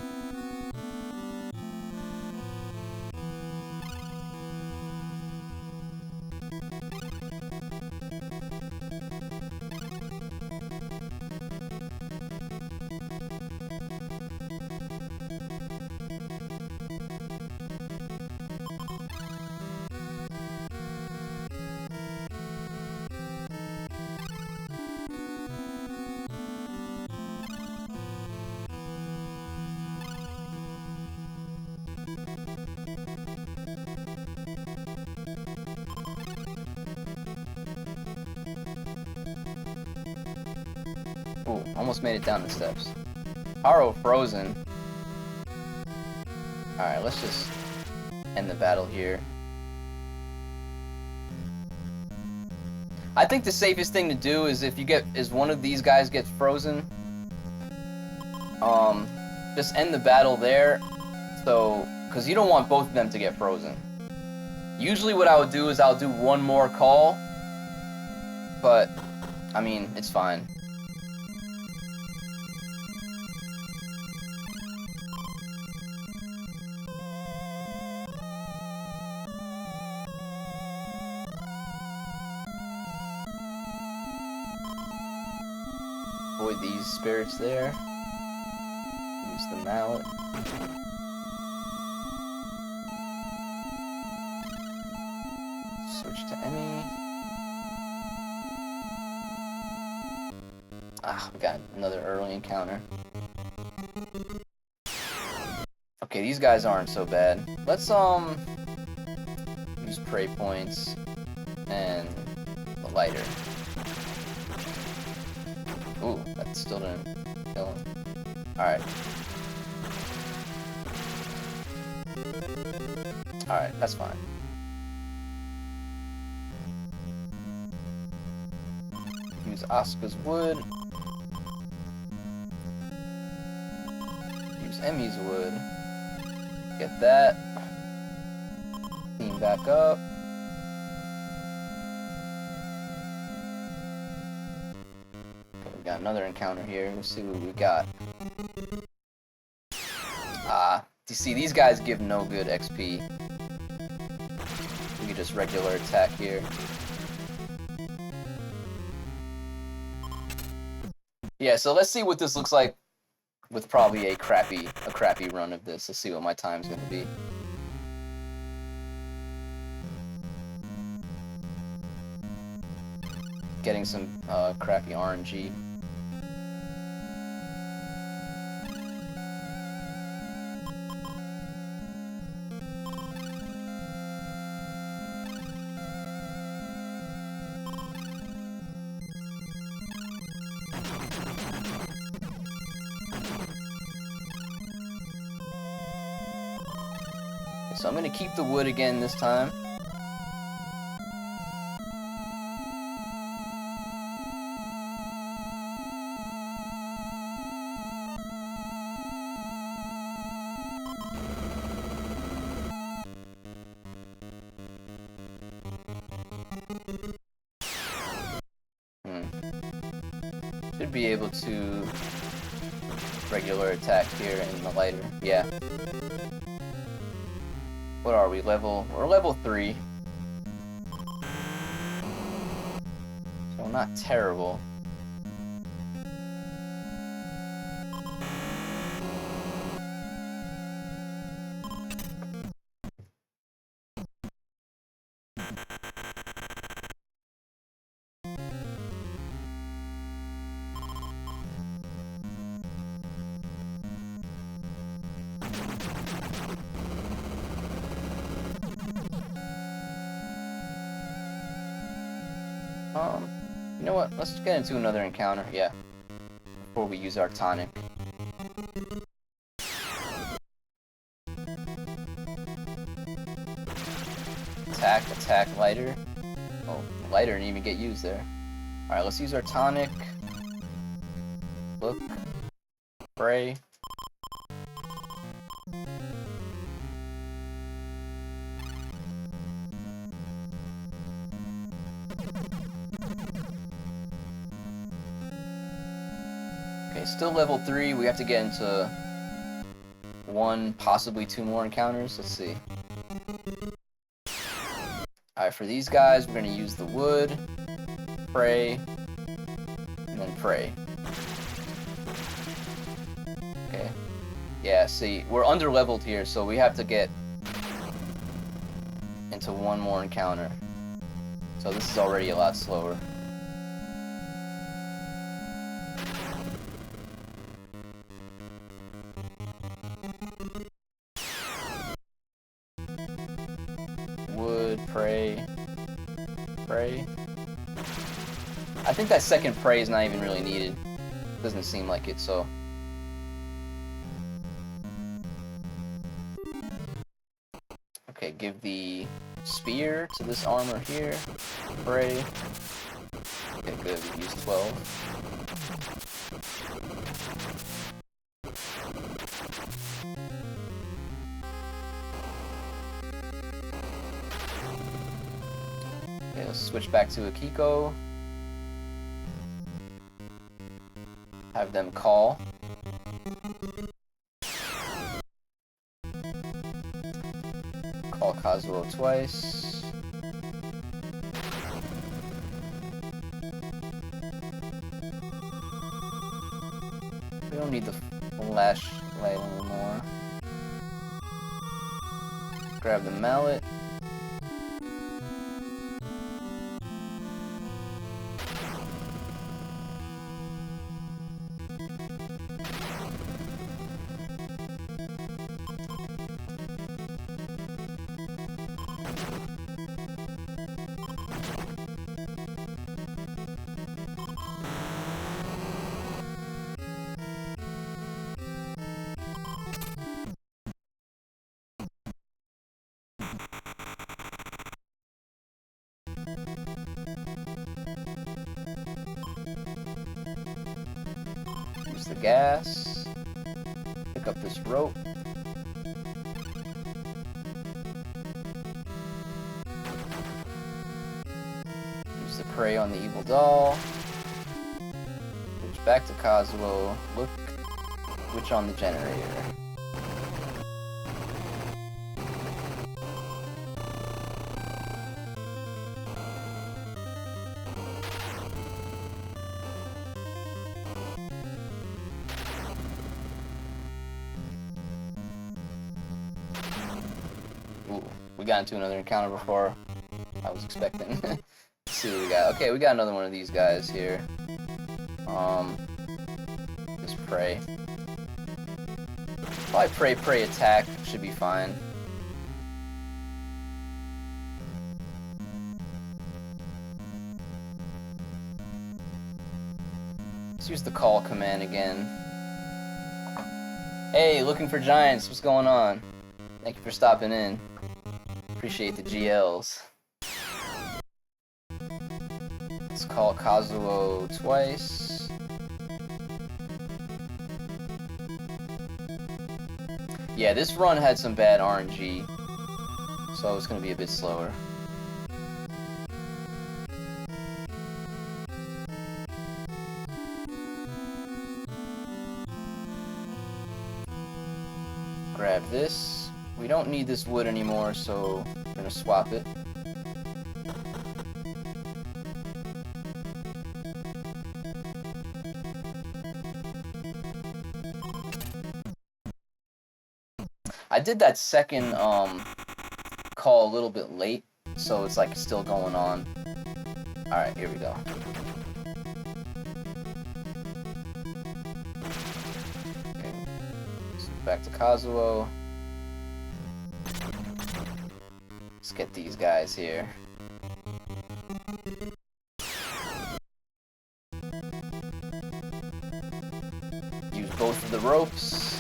Ooh, almost made it down the steps. Haro frozen. Alright, let's just end the battle here. I think the safest thing to do is if you one of these guys gets frozen, just end the battle there. So, because you don't want both of them to get frozen. Usually what I would do is I'll do one more call, but I mean, it's fine. avoid these spirits there. Use the mallet. Switch to Emmy. Ah, we got another early encounter. Okay, these guys aren't so bad. Let's use prey points and the lighter. Ooh, that still didn't kill him. Alright. Alright, that's fine. Use Asuka's wood. Use Emmy's wood. Get that. Clean back up. Okay, we got another encounter here. Let's see what we got. You see, these guys give no good XP. We can just regular attack here. Yeah, so let's see what this looks like with probably a crappy run of this. Let's see what my time's gonna be. Getting some crappy RNG. So I'm gonna keep the wood again this time. Should be able to regular attack here in the lighter. Yeah. What are we, we're level 3. So not terrible. You know what? Let's get into another encounter, yeah. Before we use our tonic. Attack, lighter. Oh, lighter didn't even get used there. Alright, let's use our tonic. Look. Spray. Okay, still level 3. We have to get into 1, possibly 2 more encounters. Let's see. Alright, for these guys, we're going to use the wood, pray, and then pray. Okay. Yeah, see, we're under-leveled here, so we have to get into 1 more encounter. So this is already a lot slower. Pray. I think that second pray is not even really needed. Doesn't seem like it, so. Okay, give the spear to this armor here. Pray. Okay, good. We used 12. Okay, let's switch back to Akiko. Have them call. Call Kazuo twice. We don't need the flashlight anymore. Grab the mallet. Use the gas. Pick up this rope. Use the prey on the evil doll. Switch back to Kazuo. Look, switch on the generator. Ooh, we got into another encounter before I was expecting. Let's see what we got. Okay, we got another one of these guys here. Just pray. Probably pray attack should be fine. Let's use the call command again. Hey, looking for giants, what's going on? Thank you for stopping in. Appreciate the GLs. Let's call Kazuo twice. Yeah, this run had some bad RNG, so it's gonna be a bit slower. Grab this. We don't need this wood anymore, so we're gonna swap it. I did that second call a little bit late, so it's like still going on. Alright, here we go. Okay. So back to Kazuo. Let's get these guys here. Use both of the ropes.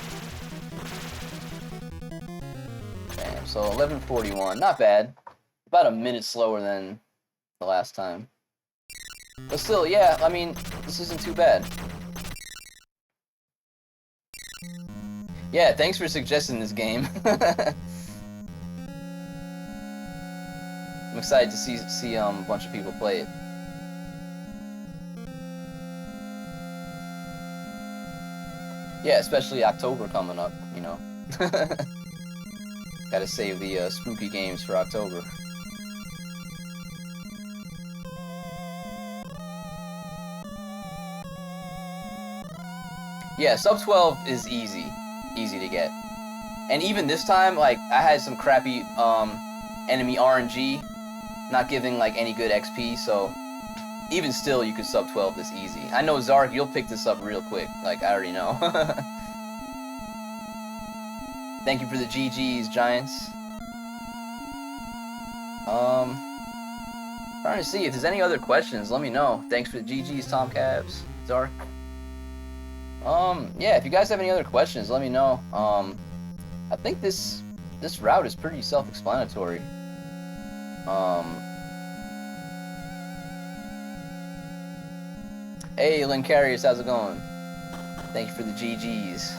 Bam, so 11:41, not bad. About a minute slower than the last time. But still, yeah, I mean, this isn't too bad. Yeah, thanks for suggesting this game. I'm excited to see a bunch of people play it. Yeah, especially October coming up, you know. Gotta save the spooky games for October. Yeah, sub 12 is easy to get. And even this time, like, I had some crappy enemy RNG, not giving like any good XP, so even still you could sub 12 this easy. I know Zark, you'll pick this up real quick, like I already know. Thank you for the GGs, Giants. Trying to see if there's any other questions, let me know. Thanks for the GGs, Tom Cabs, Zark. Yeah, if you guys have any other questions, let me know. I think this route is pretty self-explanatory. Hey, Lincarius, how's it going? Thank you for the GGs.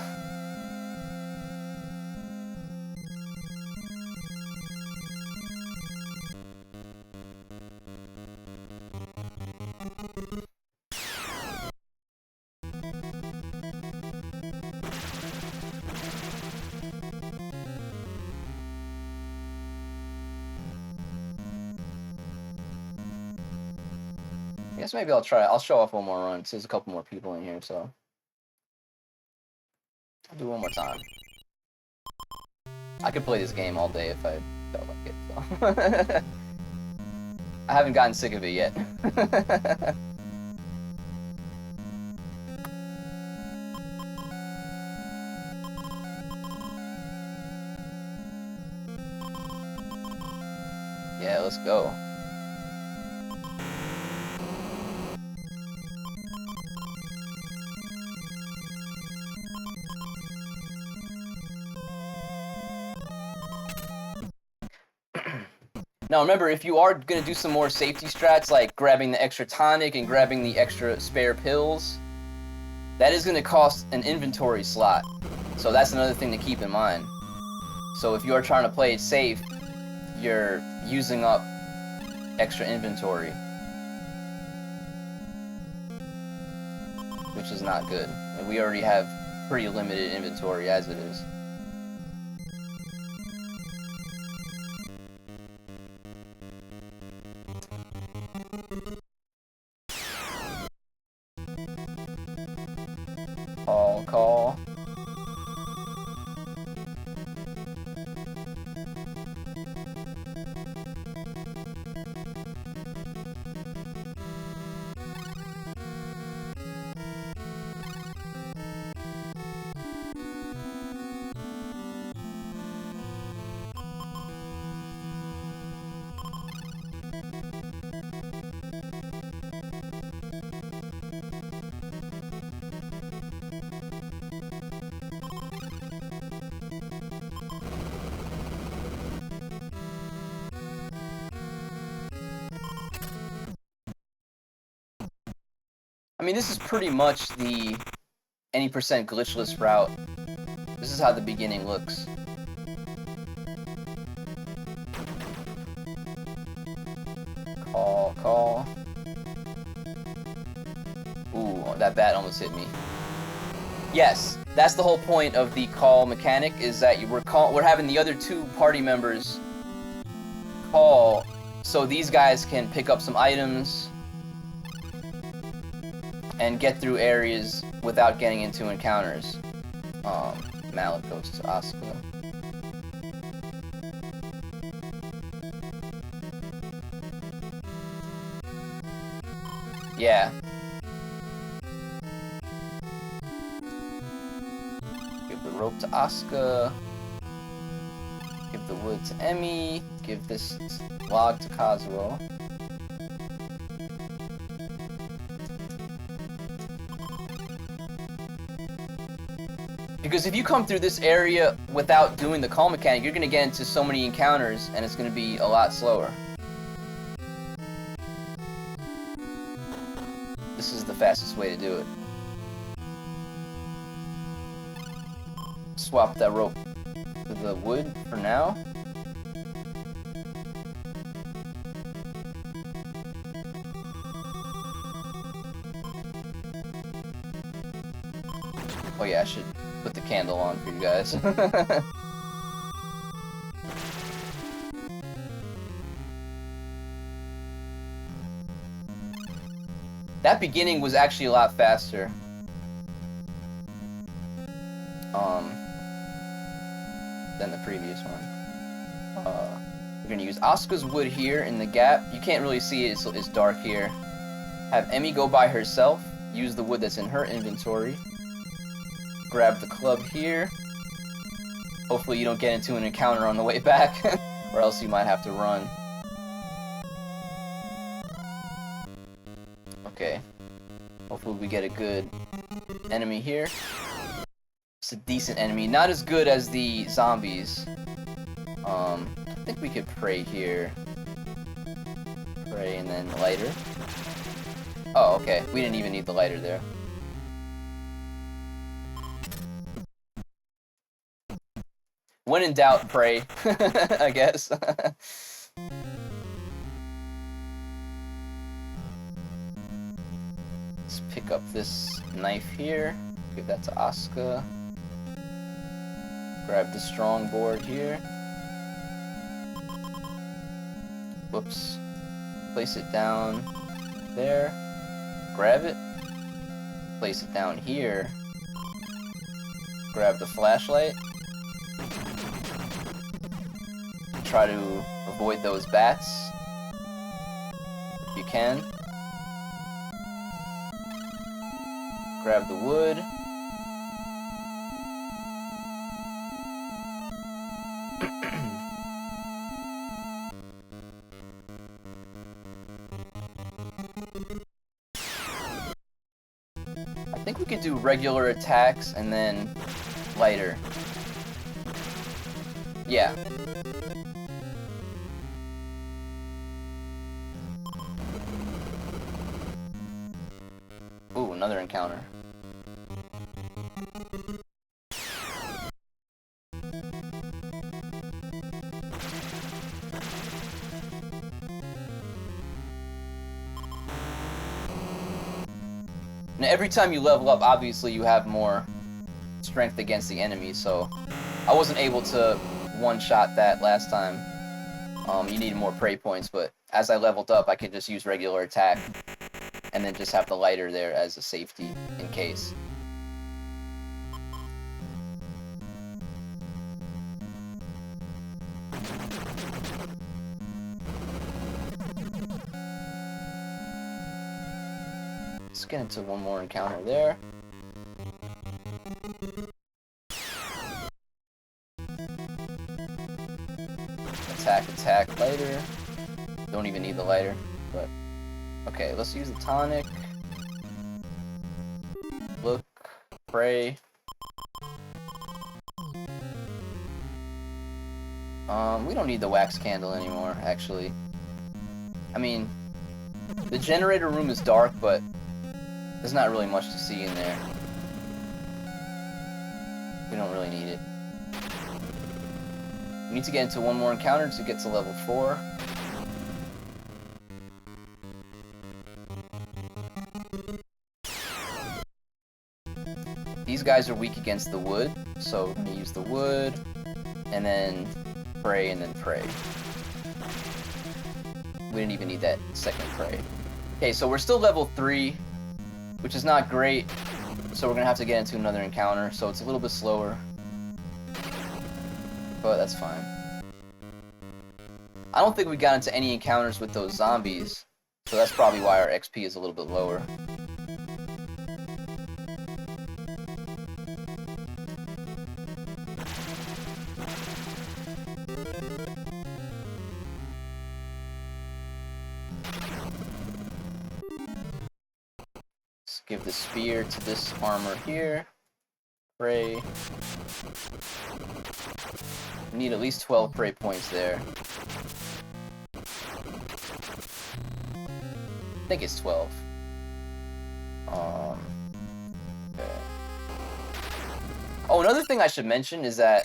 I guess maybe I'll show off one more run. There's a couple more people in here, so Do one more time. I could play this game all day if I felt like it, so. I haven't gotten sick of it yet. Yeah, let's go. Now remember, if you are going to do some more safety strats, like grabbing the extra tonic and grabbing the extra spare pills, that is going to cost an inventory slot. So that's another thing to keep in mind. So if you are trying to play it safe, you're using up extra inventory, which is not good. And we already have pretty limited inventory as it is. Call. I mean, this is pretty much the any % glitchless route. This is how the beginning looks. Call. Ooh, that bat almost hit me. Yes, that's the whole point of the call mechanic, is that we're having the other two party members call, so these guys can pick up some items and get through areas without getting into encounters. Mallet goes to Asuka. Yeah. Give the rope to Asuka. Give the wood to Emmy. Give this log to Kazuo. Because if you come through this area without doing the call mechanic, you're going to get into so many encounters, and it's going to be a lot slower. This is the fastest way to do it. Swap that rope to the wood for now. Oh yeah, I should put the candle on for you guys. That beginning was actually a lot faster. Than the previous one. We're gonna use Asuka's wood here in the gap. You can't really see it, it's dark here. Have Emmy go by herself. Use the wood that's in her inventory. Grab the club here. Hopefully you don't get into an encounter on the way back, or else you might have to run. Okay. Hopefully we get a good enemy here. It's a decent enemy. Not as good as the zombies. I think we could pray here. Pray and then lighter. Oh, okay. We didn't even need the lighter there. When in doubt, pray. I guess. Let's pick up this knife here. Give that to Asuka. Grab the strong board here. Whoops. Place it down there. Grab it. Place it down here. grab the flashlight. Try to avoid those bats if you can. Grab the wood. I think we could do regular attacks and then lighter. Yeah. Ooh, another encounter. Now, every time you level up, obviously you have more strength against the enemy, so I wasn't able to one-shot that last time. You needed more prey points, but as I leveled up, I could just use regular attack and then just have the lighter there as a safety in case. Let's get into one more encounter there. Attack, lighter. Don't even need the lighter, but okay, let's use the tonic. Look, pray. We don't need the wax candle anymore, actually. I mean, the generator room is dark, but there's not really much to see in there. We don't really need it. We need to get into one more encounter to get to level 4. These guys are weak against the wood, so we're going to use the wood, and then pray, and then pray. We didn't even need that second pray. Okay, so we're still level 3, which is not great, so we're going to have to get into another encounter, so it's a little bit slower. But that's fine. I don't think we got into any encounters with those zombies, so that's probably why our XP is a little bit lower. Let's give the spear to this armor here. Pray. We need at least 12 prey points there. I think it's 12. Okay. Oh, another thing I should mention is that,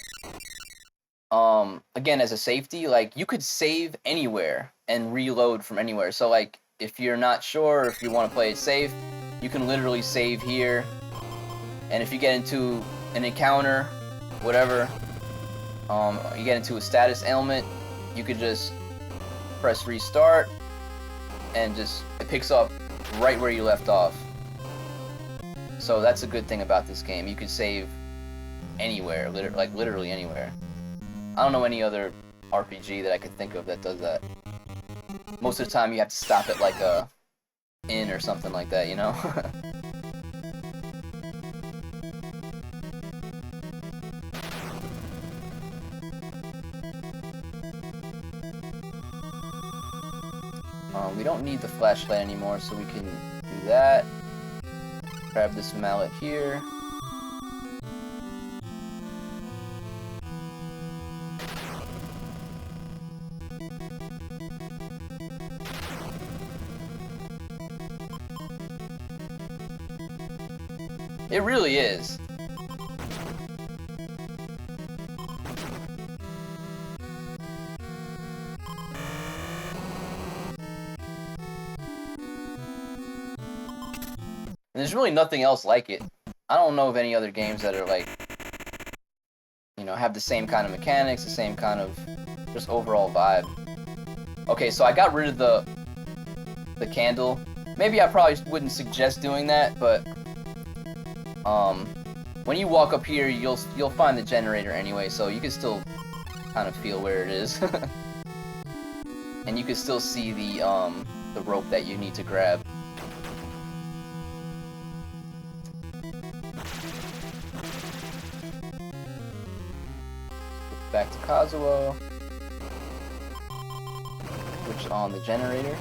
again, as a safety, like, you could save anywhere and reload from anywhere. So, like, if you're not sure, if you want to play it safe, you can literally save here. And if you get into an encounter, whatever, you get into a status ailment, you could just press restart, and just, it picks up right where you left off. So that's a good thing about this game. You could save anywhere, literally anywhere. I don't know any other RPG that I could think of that does that. Most of the time you have to stop at like a inn or something like that, you know? We don't need the flashlight anymore, so we can do that. Grab this mallet here. It really is. There's really nothing else like it. I don't know of any other games that are like, you know, have the same kind of mechanics, the same kind of just overall vibe. Okay, so I got rid of the candle. Maybe I probably wouldn't suggest doing that, but when you walk up here, you'll find the generator anyway, so you can still kind of feel where it is. And you can still see the rope that you need to grab. Back to Kazuo. Switch on the generator.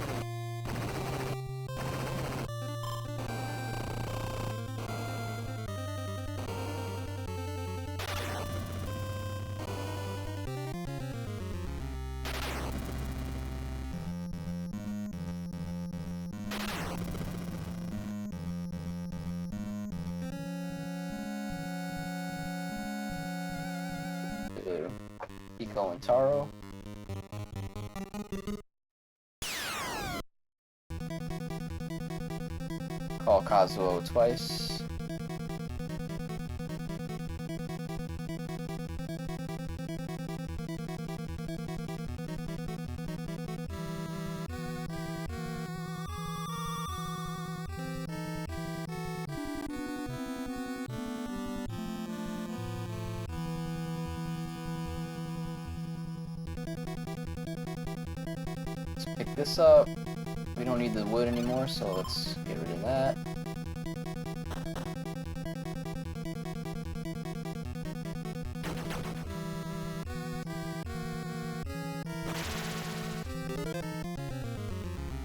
Pico and Taro. Call Kazuo twice. Pick this up. We don't need the wood anymore, so let's get rid of that.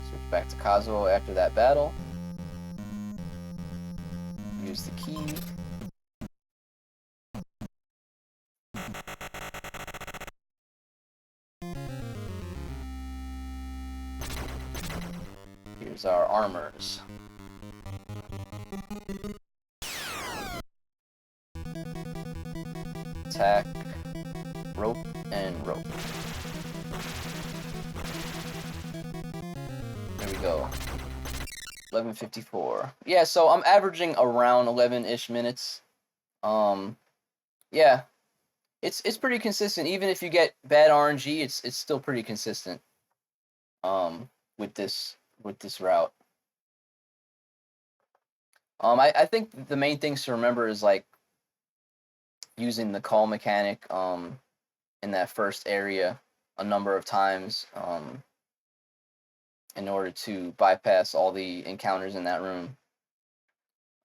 Switch back to Kazuo after that battle. Use the key. Here's our armors. Attack, rope, and rope. There we go. 11:54. Yeah, so I'm averaging around 11-ish minutes. Yeah, it's pretty consistent. Even if you get bad RNG, it's still pretty consistent. With this route. I think the main things to remember is like using the call mechanic in that first area a number of times in order to bypass all the encounters in that room.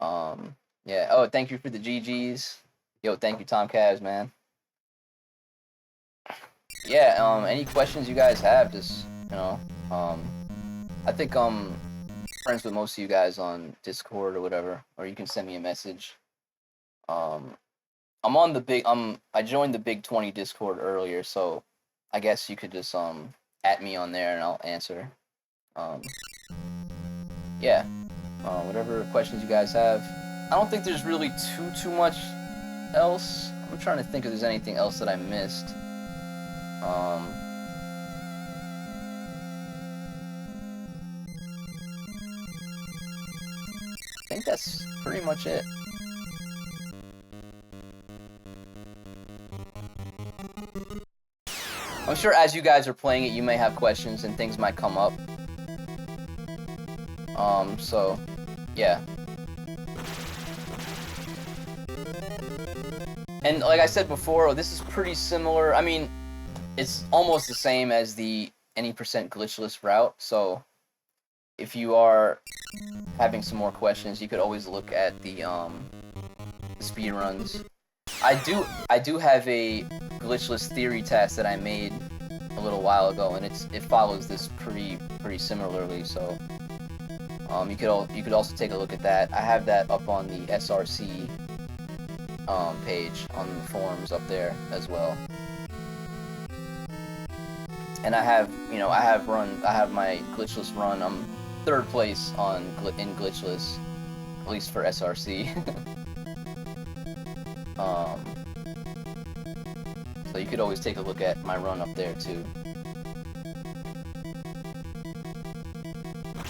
Yeah. Oh, thank you for the GGs. Yo, thank you, Tom Cavs, man. Yeah. Any questions you guys have, just I think I'm friends with most of you guys on Discord or whatever, or you can send me a message. I'm on the I joined the Big 20 Discord earlier, so I guess you could just at me on there and I'll answer. Yeah. Whatever questions you guys have. I don't think there's really too much else. I'm trying to think if there's anything else that I missed. I think that's pretty much it. I'm sure as you guys are playing it, you may have questions and things might come up. So, yeah. And like I said before, this is pretty similar. I mean, it's almost the same as the any % glitchless route, so if you are having some more questions, you could always look at the speedruns. I do have a glitchless theory test that I made a little while ago, and it follows this pretty similarly. So you could also take a look at that. I have that up on the SRC page on the forums up there as well. And I have my glitchless run. I'm 3rd place in glitchless, at least for SRC. So you could always take a look at my run up there too.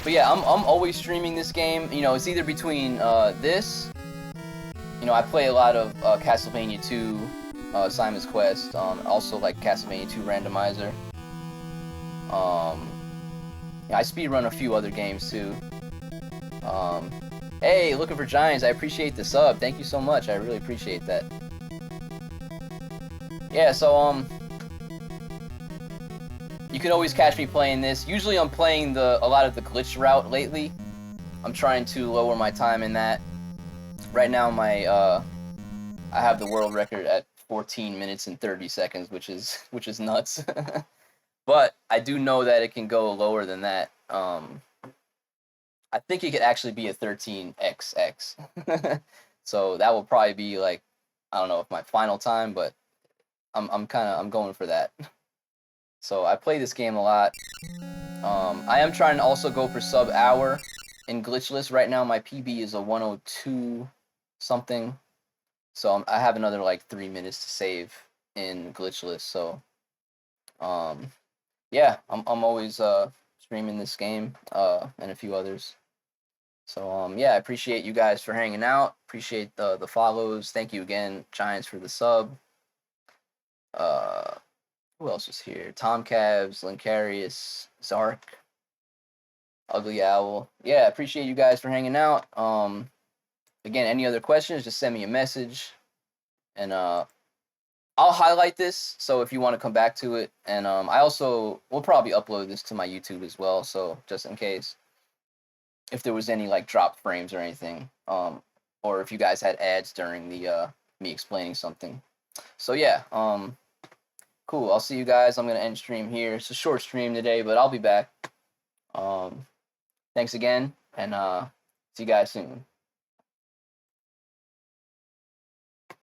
But yeah, I'm always streaming this game. You know, it's either between this. You know, I play a lot of Castlevania 2, Simon's Quest. Also like Castlevania 2 Randomizer. Yeah, I speedrun a few other games too. Hey, looking for Giants. I appreciate the sub. Thank you so much. I really appreciate that. Yeah, so you can always catch me playing this. Usually I'm playing a lot of the glitch route lately. I'm trying to lower my time in that. Right now I have the world record at 14 minutes and 30 seconds, which is nuts. But I do know that it can go lower than that. I think it could actually be a 13xx. So that will probably be like, I don't know if my final time, but I'm going for that. So I play this game a lot. I am trying to also go for sub hour in glitchless. Right now my PB is a 102 something. So I have another like 3 minutes to save in glitchless. So yeah, I'm always streaming this game and a few others. So yeah, I appreciate you guys for hanging out. Appreciate the follows. Thank you again, Giants, for the sub. Who else was here? Tom Cavs, Lincarius, Zark, Ugly Owl. Yeah, appreciate you guys for hanging out. Again, any other questions, just send me a message, and I'll highlight this. So if you want to come back to it, and I also will probably upload this to my YouTube as well. So just in case, if there was any like drop frames or anything, or if you guys had ads during the me explaining something. So yeah, cool. I'll see you guys. I'm gonna end stream here. It's a short stream today, but I'll be back. Thanks again, and see you guys soon.